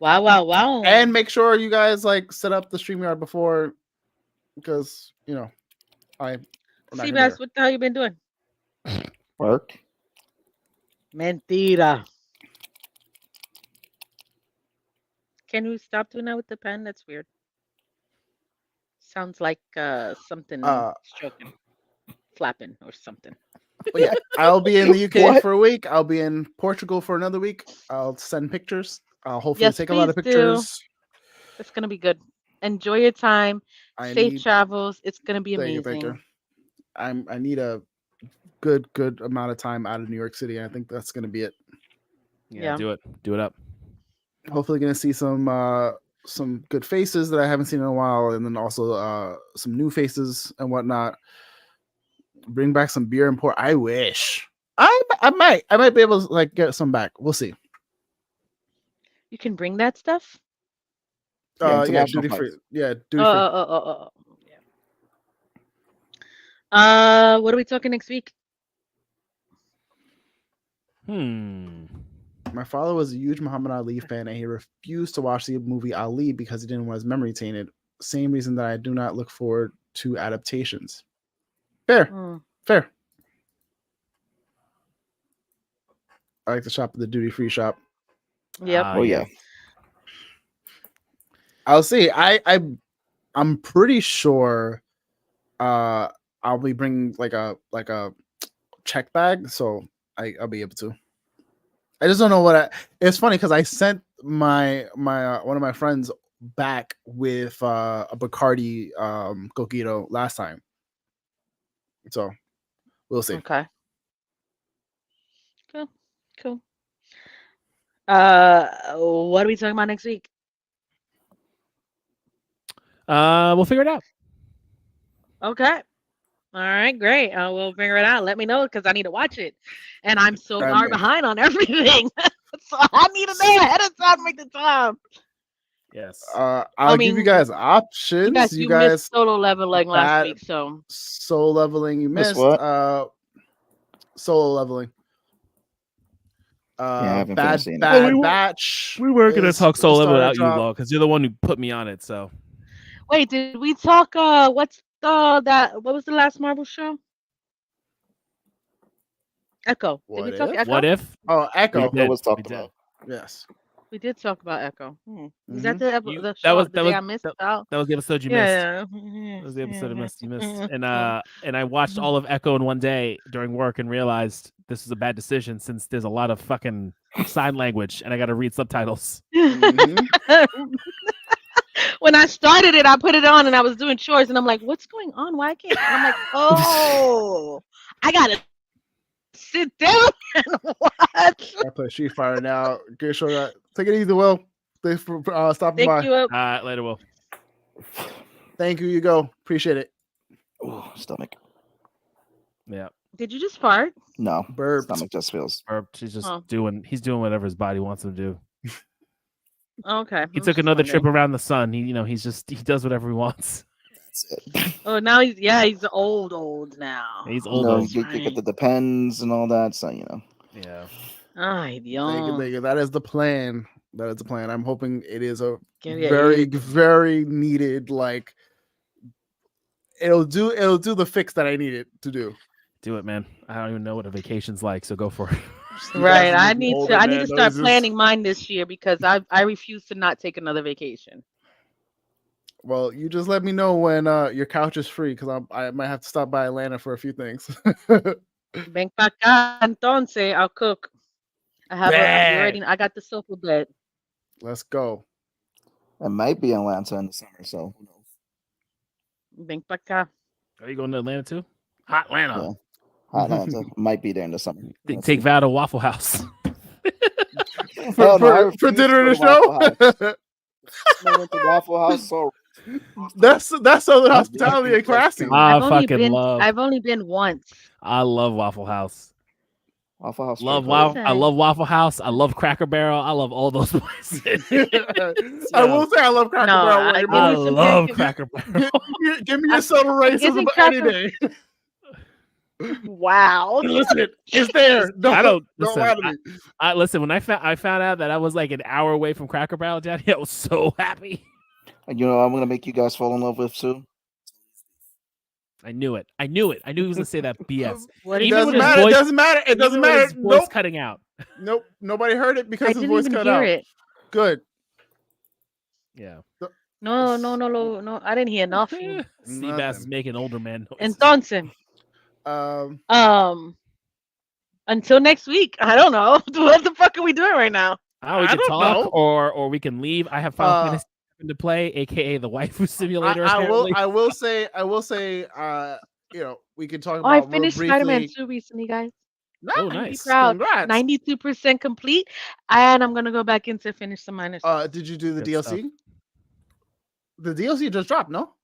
Wow. And make sure you guys like set up the StreamYard before, because Seabass, what the hell you been doing? Work. Mentira. Can you stop doing that with the pen? That's weird. Sounds like something stroking, flapping, or something. But yeah, I'll be in the UK What? for a week. I'll be in Portugal for another week. I'll send pictures. I'll hopefully Yes, take a lot of please do. pictures. It's gonna be good. Enjoy your time. Safe travels. It's gonna be Thank you, amazing. Victor. I need a good amount of time out of New York City. I think that's gonna be it. Yeah. Do it up. Hopefully gonna see some good faces that I haven't seen in a while, and then also some new faces and whatnot. Bring back some beer and port. I wish. I might be able to like get some back. We'll see. You can bring that stuff. Yeah, Yeah, international duty free. flights. Yeah, duty free. Yeah. What are we talking next week? My father was a huge Muhammad Ali fan, and he refused to watch the movie Ali because he didn't want his memory tainted. Same reason that I do not look forward to adaptations. Fair. I like to shop at the duty free shop. Yep. Oh yeah. I'll see. I'm pretty sure I'll be bringing like a check bag, so I'll be able to. I just don't know what it's funny because I sent my one of my friends back with a Bacardi coquito last time. So we'll see. Okay. Cool. What are we talking about next week? We'll figure it out. Okay. All right, great. We'll figure it out. Let me know because I need to watch it, and I'm so far behind on everything, so I need to know ahead of time to make the time. Yes. I'll give you guys options. You missed solo leveling last week, so solo leveling you missed. What? Solo leveling. I haven't Bad finished seeing it. Batch. We were gonna is talk solo level starter without you, drop. Law, because you're the one who put me on it. So wait, did we talk? What's that? What was the last Marvel show? Echo. Did we talk Echo? What if? Oh, Echo. We did. was talked We did. about. Yes. We did talk about Echo. Was that the that show was the day I missed out? that was the episode you missed. Yeah. That was the episode you missed. And I watched all of Echo in one day during work and realized this is a bad decision since there's a lot of fucking sign language and I got to read subtitles. When I started it, I put it on and I was doing chores and I'm like, what's going on? Why can't? And I'm like, oh, I gotta sit down and watch. I play Street Fighter now. Good show. That. Take it easy, Will. Thanks for stopping by. Thank you. Later, Will. Thank you. You go. Appreciate it. Oh, stomach. Yeah. Did you just fart? No, Burp. stomach just feels. He's just he's doing whatever his body wants him to do. Okay. He took another trip around the sun. He does whatever he wants. That's it. Oh, now he's old now. He's old. You get the depends and all that, so Yeah. Thank you. That is the plan. I'm hoping it is a Yeah, very needed. Like it'll do the fix that I need it to do. Do it, man. I don't even know what a vacation's like, so go for it. Right. I need to start planning mine this year because I refuse to not take another vacation. Well, you just let me know when your couch is free because I might have to stop by Atlanta for a few things. Ven pa acá, entonces I'll cook. I got the sofa bed. Let's go. it might be in Atlanta in the summer, so who knows? Ven pa acá. Are you going to Atlanta too? Hot Atlanta. Yeah. Atlanta might be there in the summer. Take Val to Waffle House. Hell no, for dinner and a show. I went to Waffle House, so That's Southern hospitality and classy. I've only been once. I love Waffle House. Waffle House. I love Waffle House. I love Cracker Barrel. I love all those places. I will say I love Cracker Barrel. I love Cracker Barrel. Give me your soda racism any day. Wow. Listen, it's there. Don't lie to me. Listen, when I found out that I was like an hour away from Cracker Barrel, Daddy, I was so happy. And I'm gonna make you guys fall in love with soon. I knew it. I knew he was gonna say that BS. It doesn't matter. It doesn't matter. His voice cutting out. Nope. Nobody heard it because his voice cut out. It. Good. Yeah. No. I didn't hear nothing. Seabass is making older man noises. Entonces. Until next week. I don't know. What the fuck are we doing right now? We can talk or we can leave. I have Final Fantasy to play, aka the waifu simulator. I will say, we can talk about. I finished Spider-Man 2 recently, guys. Oh, nice! Proud. 92% complete, and I'm gonna go back in to finish some minor stuff. Did you do the DLC? Stuff. The DLC just dropped, no?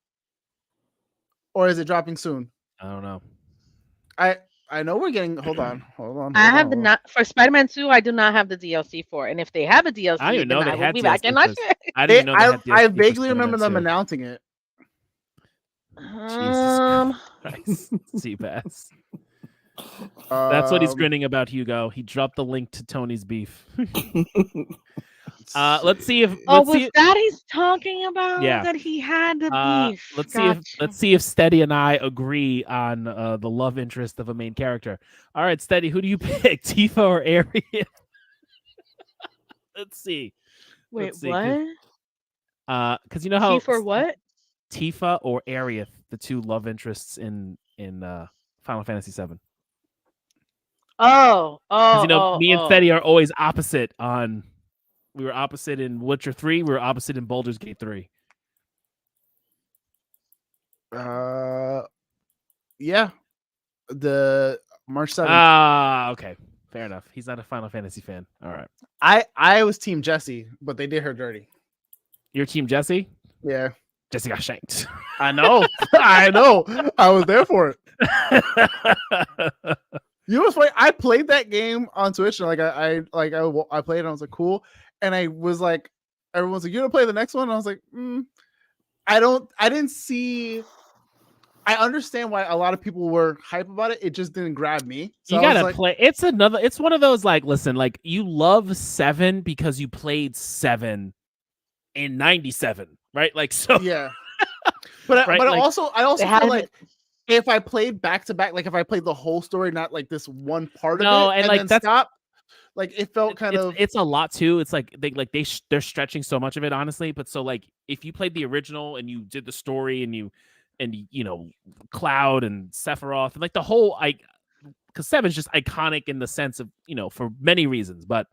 Or is it dropping soon? I don't know. I know we're getting. Hold on. I have for Spider-Man 2. I do not have the DLC for, and if they have a DLC, I didn't know they had DLC. I didn't know they had DLC. I vaguely remember them announcing it. Jesus Christ, Seabass. That's what he's grinning about, Hugo. He dropped the link to Tony's beef. Let's see if. That he's talking about? Yeah. That he had the beef. Let's see if Steady and I agree on the love interest of a main character. All right, Steady, who do you pick, Tifa or Aerith? Let's see. Wait, what? Because you know how Tifa or what? Tifa or Aerith, the two love interests in Final Fantasy VII. Oh, me and Steady are always opposite on. We were opposite in Witcher 3. We were opposite in Baldur's Gate 3. Yeah. The March 7th. Okay. Fair enough. He's not a Final Fantasy fan. All right. I was Team Jessie, but they did her dirty. You're Team Jessie? Yeah. Jessie got shanked. I know. I was there for it. You know what's funny? I played that game on Twitch, and I played it, and I was like, cool. And I was like, everyone's like, you gonna play the next one? And I was like, I didn't see. I understand why a lot of people were hype about it. It just didn't grab me. So you gotta play. It's one of those listen, you love 7 because you played 7 in 97, right? Yeah. But right? I also feel like if I played back to back, if I played the whole story, not this one part of it, and then stop, Like it felt kind of. It's a lot too. It's like they're stretching so much of it, honestly. But so like if you played the original and you did the story and you know Cloud and Sephiroth and like the whole because 7 is just iconic in the sense of for many reasons, but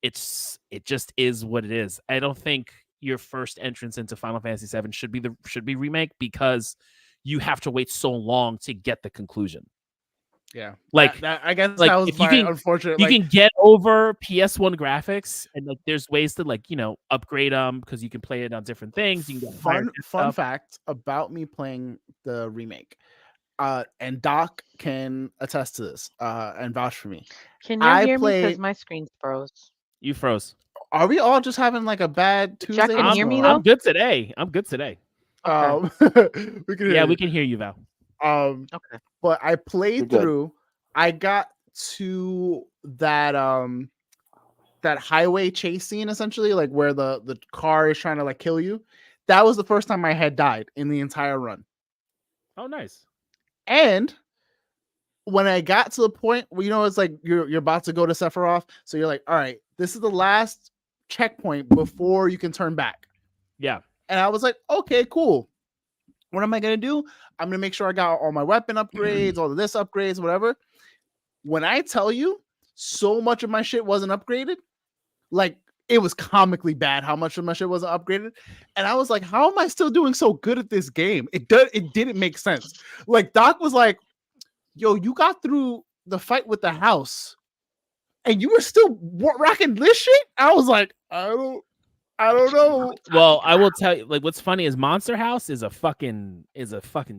it just is what it is. I don't think your first entrance into Final Fantasy 7 should be remake because you have to wait so long to get the conclusion. Yeah, like I guess like that was if you my can, unfortunate. You can get over PS1 graphics, and like there's ways to upgrade them because you can play it on different things. You can get fun fact about me playing the remake. And Doc can attest to this and vouch for me. Can you hear me? Because my screen froze. You froze. Are we all just having like a bad Tuesday? Jack, can you hear me though? I'm good today. Okay. We can hear we can hear you, Val. Okay. But I played through. I got to that that highway chase scene, essentially, like where the car is trying to like kill you. That was the first time I had died in the entire run. Oh, nice. And when I got to the point where it's like you're about to go to Sephiroth, so you're like, all right, this is the last checkpoint before you can turn back. Yeah. And I was like, okay, cool. What am I gonna do? I'm gonna make sure I got all my weapon upgrades, all of this upgrades, whatever. When I tell you, so much of my shit wasn't upgraded, like it was comically bad how much of my shit wasn't upgraded. And I was like, how am I still doing so good at this game? It didn't make sense. Like Doc was like, yo, you got through the fight with the house and you were still rocking this shit? I was like, I don't know. Well, I will tell you, like, what's funny is Monster House is a fucking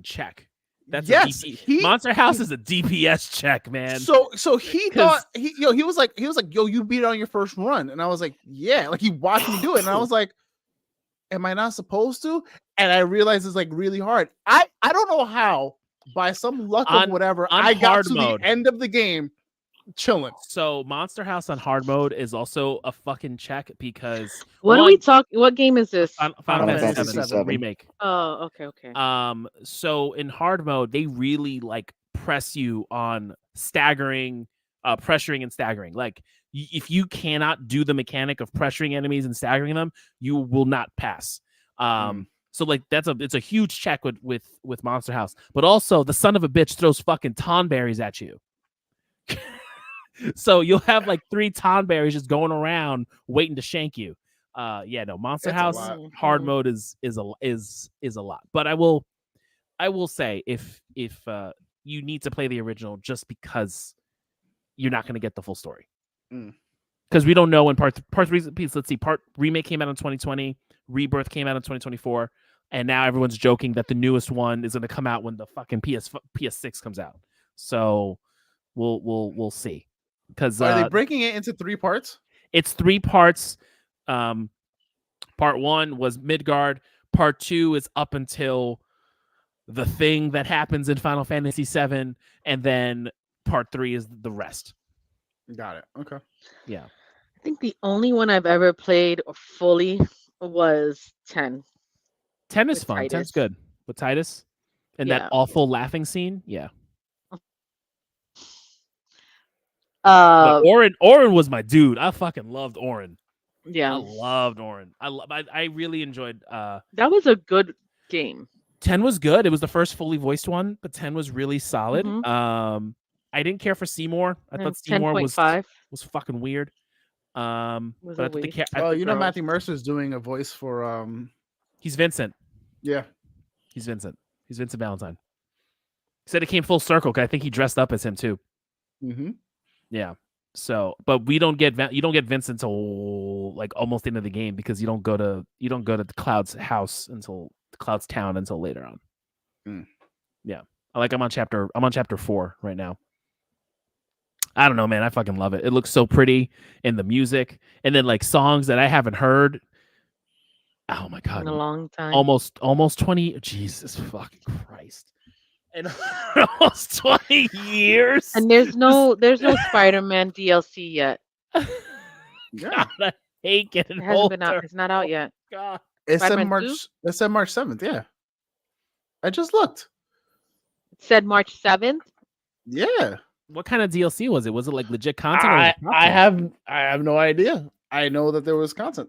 check. That's Monster House is a DPS check, man. So he thought he was like, yo, you beat it on your first run. And I was like, yeah, like he watched me do it. And I was like, am I not supposed to? And I realized it's like really hard. I don't know how, by some luck of whatever, I got to the end of the game chilling. So Monster House on hard mode is also a fucking check because what game is this? Final Fantasy 7 remake. Oh, okay. So in hard mode, they really like press you on staggering, pressuring and staggering. Like if you cannot do the mechanic of pressuring enemies and staggering them, you will not pass. So like it's a huge check with Monster House. But also the son of a bitch throws fucking tonberries at you. So you'll have like 3 tonberries just going around waiting to shank you. Monster House hard mode is a lot. But I will say if you need to play the original just because you're not going to get the full story. Because we don't know when part 3. Let's see, part remake came out in 2020, Rebirth came out in 2024, and now everyone's joking that the newest one is going to come out when the fucking PS6 comes out. So we'll see. Because are they breaking it into 3 parts? It's 3 parts. Part 1 was Midgard. Part 2 is up until the thing that happens in Final Fantasy 7, and then part 3 is the rest. Got it. Okay. Yeah. I think the only one I've ever played fully was 10. 10 is fun. 10's good. With Titus and that awful laughing scene. Yeah. But Orin was my dude. I fucking loved Orin. Yeah, I loved Orin. I really enjoyed. That was a good game. 10 was good. It was the first fully voiced one, but 10 was really solid. I didn't care for Seymour. I thought Seymour was fucking weird. But Matthew Mercer's doing a voice for He's Vincent. Yeah, he's Vincent. He's Vincent Valentine. He said it came full circle because I think he dressed up as him too. Yeah. So, but you don't get Vincent until like almost the end of the game because you don't go to the Cloud's house until the Cloud's town until later on. Yeah. I'm on chapter 4 right now. I don't know, man. I fucking love it. It looks so pretty in the music, and then like songs that I haven't heard. Oh my god! In a long time. Almost 20. Jesus fucking Christ! In almost 20 years. And there's no Spider-Man DLC yet. God, I hate getting it. Hasn't been out. It's not out yet. God. It said March 7th. Yeah. I just looked. It said March 7th. Yeah. What kind of DLC was it? Was it like legit content? I have no idea. I know that there was content.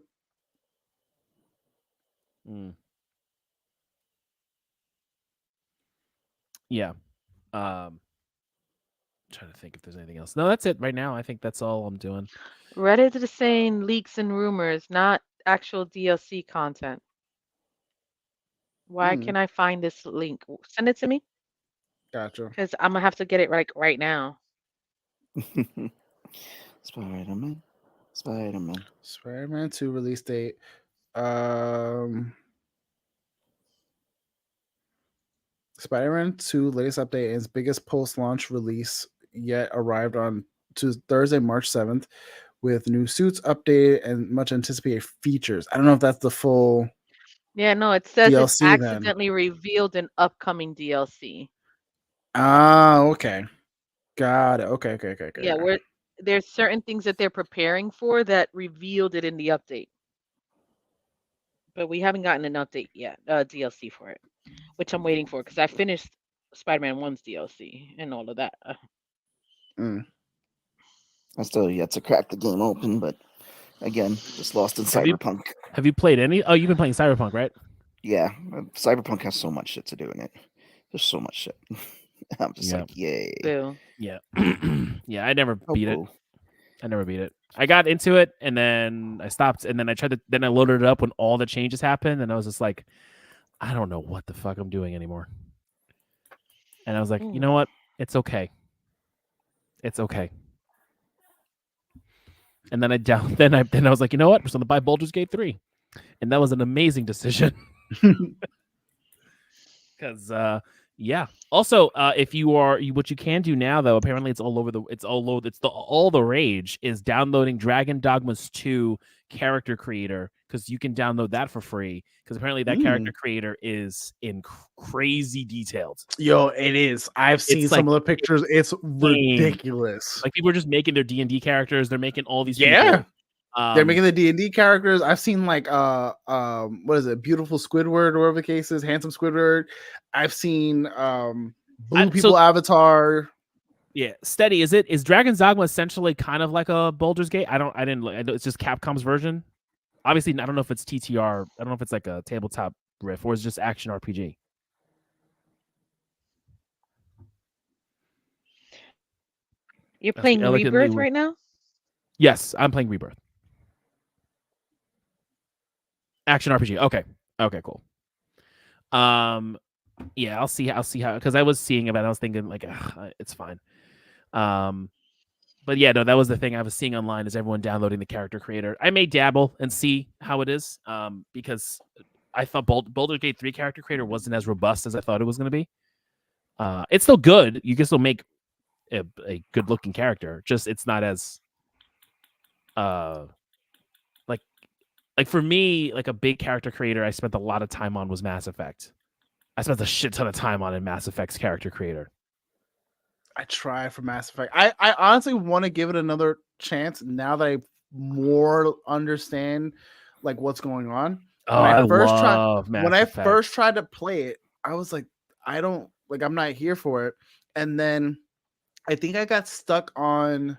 Yeah. Trying to think if there's anything else. No, that's it right now. I think that's all I'm doing. Reddit is saying leaks and rumors, not actual DLC content. Why can I find this link? Send it to me. Gotcha. Because I'm gonna have to get it right now. Spider-Man 2 release date. Spider-Man 2 latest update and its biggest post-launch release yet arrived on Thursday, March 7th, with new suits, updated, and much anticipated features. I don't know if that's the full. Yeah, no, it says DLC it's accidentally revealed in upcoming DLC. Okay. Got it. Okay. Yeah, there's certain things that they're preparing for that revealed it in the update. But we haven't gotten an update yet, DLC for it, which I'm waiting for because I finished Spider-Man 1's DLC and all of that. I still yet to crack the game open, but again, just lost in Cyberpunk. Have you played any? Oh, you've been playing Cyberpunk, right? Yeah, Cyberpunk has so much shit to do in it. There's so much shit. I'm just like, yay. Boo. Yeah. Yeah, I never beat it. I never beat it. I got into it and then I stopped and then I loaded it up when all the changes happened and I was just like, I don't know what the fuck I'm doing anymore. And I was like, you know what? It's okay. It's okay. And then I was like, you know what? I'm just gonna buy Baldur's Gate 3. And that was an amazing decision. Because yeah. Also, if you are what you can do now though, apparently it's all the rage is downloading Dragon Dogmas 2 character creator because you can download that for free because apparently that character creator is in crazy detailed. Yo, it is. I've seen some of the pictures. It's ridiculous. Like people are just making their D&D characters. They're making all these people. They're making the D&D characters. I've seen like what is it? Beautiful Squidward or whatever the case is, handsome Squidward. I've seen Blue People Avatar. Yeah, Steady. Is Dragon's Dogma essentially kind of like a Baldur's Gate? I know it's just Capcom's version. Obviously, I don't know if it's TTR. I don't know if it's like a tabletop riff or it's just action RPG. You're playing Rebirth right now? Yes, I'm playing Rebirth. Action RPG. Okay, cool. Yeah, I'll see how because I was seeing it and I was thinking like it's fine. But yeah, no, that was the thing I was seeing online is everyone downloading the character creator. I may dabble and see how it is because I thought Baldur's Gate 3 character creator wasn't as robust as I thought it was going to be. It's still good. You can still make a good looking character. Just it's not as like for me, like a big character creator I spent a lot of time on was Mass Effect. I spent a shit ton of time on in Mass Effect's character creator. I try for Mass Effect. I honestly want to give it another chance now that I more understand like what's going on. When I first tried to play it, I was like, I'm not here for it. And then I think I got stuck on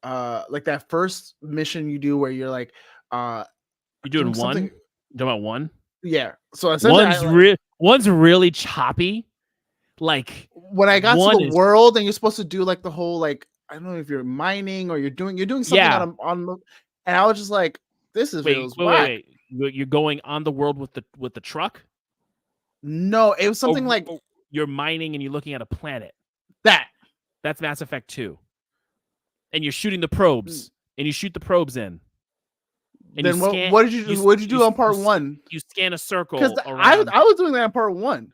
like that first mission you do where you're like you're doing one? You talking about one? Yeah. So one's really choppy. Like when I got to the world and you're supposed to do like the whole like I don't know if you're mining or you're doing something on the and I was just like this is wait. You're going on the world with the truck? No, it was something like you're mining and you're looking at a planet. That's Mass Effect 2. And you're shooting the probes and you shoot the probes in. And then what did you do? What did you do on part 1? You scan a circle around. I was doing that in part 1.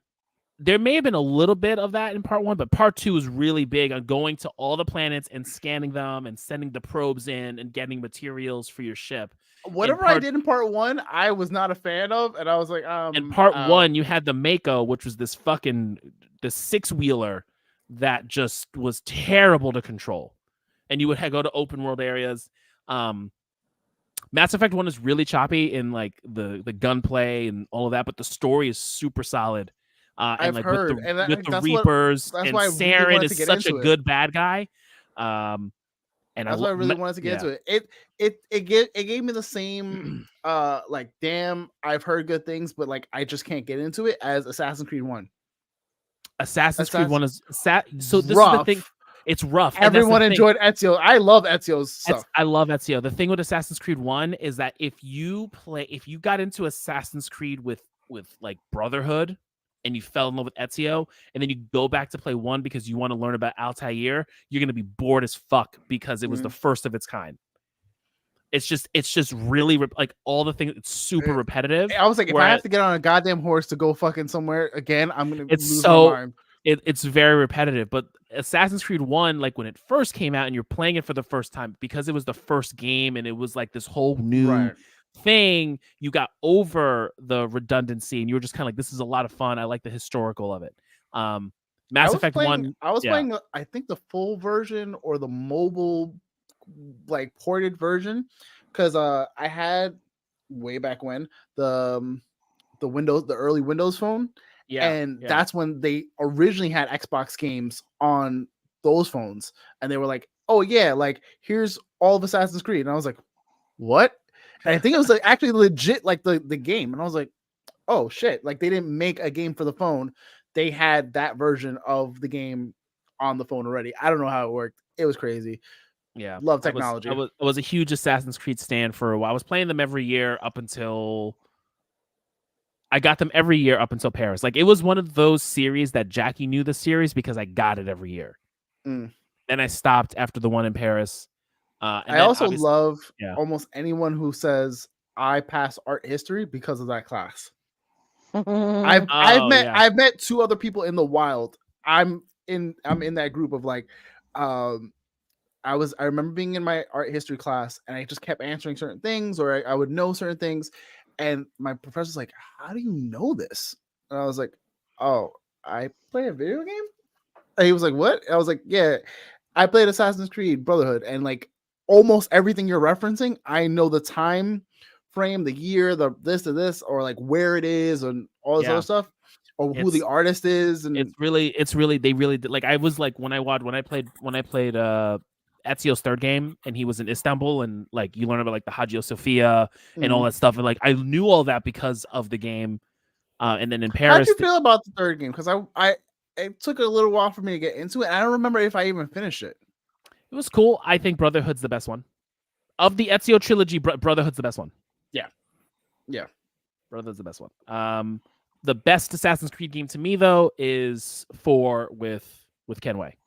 There may have been a little bit of that in part 1, but part 2 is really big on going to all the planets and scanning them and sending the probes in and getting materials for your ship. Whatever I did in part 1, I was not a fan of, and I was like, in part 1, you had the Mako, which was this 6-wheeler that just was terrible to control, and you would go to open world areas. Mass Effect 1 is really choppy in like the gunplay and all of that, but the story is super solid. and like heard, with and the Reapers, and why I really Saren wanted is to get such a into it. good bad guy. And that's why I really wanted to get into it. It gave me the same like, damn, I've heard good things, but like I just can't get into it as Assassin's Creed 1. Assassin's Creed 1 is so this is the thing. It's rough. Everyone enjoyed Ezio. I love Ezio's stuff. I love Ezio. The thing with Assassin's Creed 1 is that if you got into Assassin's Creed with like Brotherhood and you fell in love with Ezio, and then you go back to play 1 because you want to learn about Altair, you're gonna be bored as fuck because it was the first of its kind. It's just really like all the things. It's super repetitive. I was like, if I have to get on a goddamn horse to go fucking somewhere again, I'm gonna lose my mind. It's very repetitive. But Assassin's Creed 1, like when it first came out and you're playing it for the first time, because it was the first game and it was like this whole new thing, you got over the redundancy and you were just kind of like, this is a lot of fun. I like the historical of it. Mass Effect 1. I was playing, I think, the full version or the mobile, like ported version, because I had way back when the early Windows phone. That's when they originally had Xbox games on those phones, and they were like, oh yeah, like here's all of Assassin's Creed, and I was like, what? And I think it was like actually legit, like the game, and I was like, oh shit, like they didn't make a game for the phone, they had that version of the game on the phone already. I don't know how it worked. It was crazy. Yeah, love technology. I was a huge Assassin's Creed stan for a while. I was playing them every year up until I got them every year up until Paris. Like it was one of those series that Jackie knew the series because I got it every year. Then I stopped after the one in Paris. I also love almost anyone who says I pass art history because of that class. I've met 2 other people in the wild. I'm in that group of like, I remember being in my art history class and I just kept answering certain things, or I would know certain things. And my professor's like, how do you know this? And I was like, oh, I play a video game? And he was like, what? I was like, yeah, I played Assassin's Creed Brotherhood. And like almost everything you're referencing, I know the time frame, the year, the this, or like where it is and all this other stuff, or who the artist is. And it's really, they really did. Like I was like, when I played Ezio's third game and he was in Istanbul, and like you learn about like the Hagia Sophia and all that stuff, and like I knew all that because of the game. And then in Paris, how'd you feel about the third game? Because it took a little while for me to get into it. I don't remember if I even finished it. It was cool. I think Brotherhood's the best one of the Ezio trilogy. Brotherhood's the best one. Yeah, Brotherhood's the best one. The best Assassin's Creed game to me though is 4 with Kenway.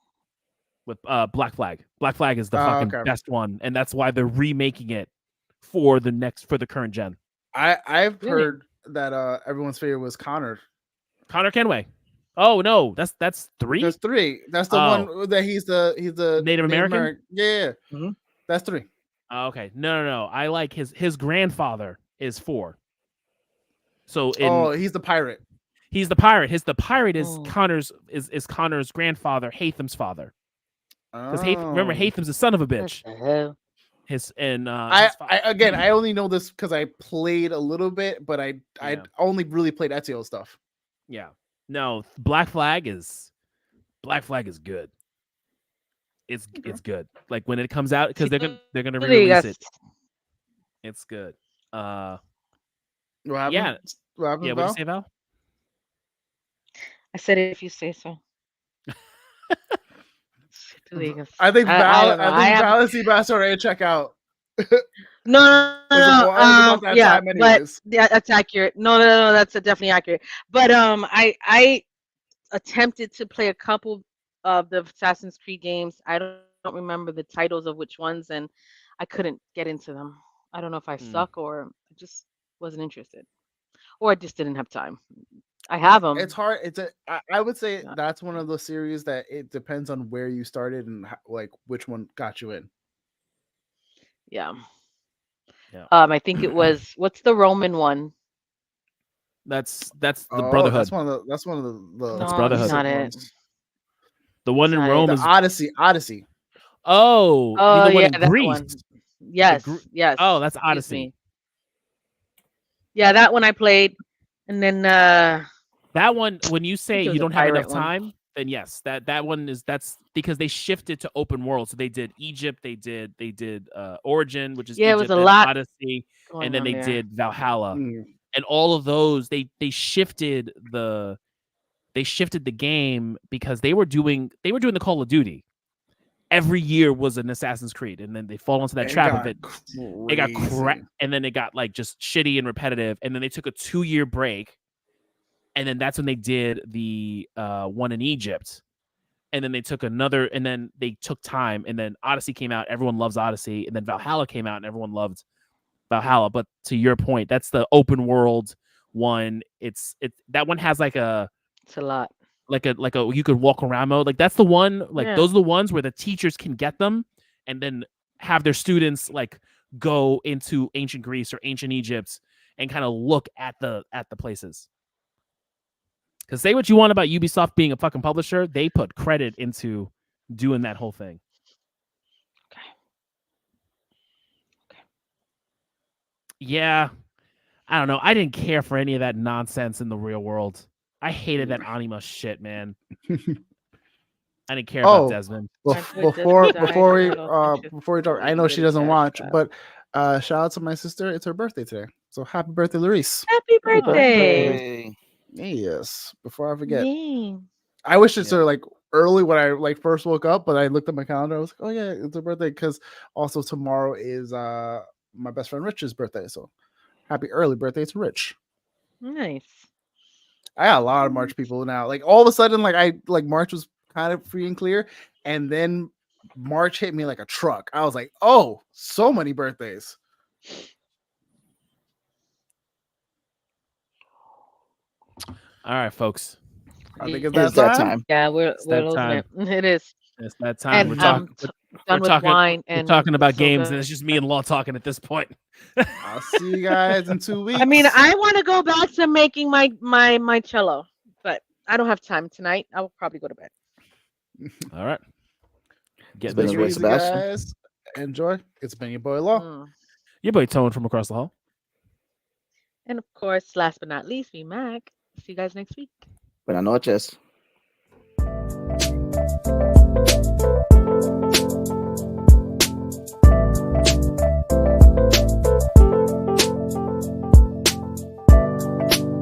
With Black Flag. Black Flag is the fucking best one, and that's why they're remaking it for the current gen. I've heard that everyone's favorite was Connor Kenway. Oh no, that's 3. That's 3. That's the one that he's the Native American. Yeah, that's 3. Okay, no. I like his grandfather is 4. So he's the pirate. He's the pirate. The pirate is Connor's Connor's grandfather, Hatham's father. Because remember, Hatham's a son of a bitch. I only know this because I played a little bit, but I only really played Ezio stuff. Yeah, no, Black Flag is good. It's good. Like when it comes out, because they're gonna re-release it. It's good. What happened? What happened, yeah. What did you say, Val? I said if you say so. I think Val and Sebastian are ready to check out. No. Yeah, but that's accurate. No, that's definitely accurate. But I attempted to play a couple of the Assassin's Creed games. I don't remember the titles of which ones, and I couldn't get into them. I don't know if I suck or I just wasn't interested, or I just didn't have time. I have them. It's hard. I would say that's one of those series that it depends on where you started and like which one got you in. Yeah. I think it was, what's the Roman one? That's the Brotherhood. That's one of the that's Brotherhood. Not it. The one in Rome is Odyssey. Oh, the one in Greece. One. Yes. Yes. Oh, that's Odyssey. Yeah, that one I played, and then That one, when you say it was you a don't have enough pirate one. time, then yes, that one that's because they shifted to open world. So they did Egypt, they did Origin, which is Yeah, it was Egypt, a then lot Odyssey, going and then on they there. did Valhalla. Mm. And all of those they shifted the game because they were doing the Call of Duty. Every year was an Assassin's Creed, and then they fall into that trap of it. It got crap, and then it got like just shitty and repetitive, and then they took a 2-year break, and then that's when they did the one in Egypt, and then they took another, and then they took time, and then Odyssey came out. Everyone loves Odyssey, and then Valhalla came out, and everyone loved Valhalla. But to your point, that's the open world one. It's that one has like it's a lot. like a you could walk around mode. Like that's the one. Like Yeah. those are the ones where the teachers can get them and then have their students like go into ancient Greece or ancient Egypt and kind of look at the places. Because say what you want about Ubisoft being a fucking publisher, they put credit into doing that whole thing. Okay. Yeah, I don't know. I didn't care for any of that nonsense in the real world. I hated that anima shit, man. I didn't care about Desmond. Before we talk, I know she doesn't watch, but shout out to my sister. It's her birthday today, so happy birthday, Larice! Happy birthday! Yes, before I forget, Yay. I wish it's her like early when I like first woke up, but I looked at my calendar. I was like, oh yeah, it's her birthday because also tomorrow is my best friend Rich's birthday. So happy early birthday to Rich. Nice. I got a lot of March people now. Like all of a sudden, like March was kind of free and clear, and then March hit me like a truck. I was like, oh, so many birthdays. All right, folks. I think it's It's that that time. time. Yeah, we're that losing time. it. It is. It's that time. And We're done with talking, wine we're and talking about so games, good. and it's just me and Law talking at this point. I'll see you guys in 2 weeks. I mean, I want to go back to making my cello, but I don't have time tonight. I will probably go to bed. All right. It's Get been this a Take it boy easy, Sebastian. guys. Enjoy. It's been your boy Law. Mm. your boy Tone from across the hall. And of course, last but not least, Vmac. See you guys next week. Buenas noches.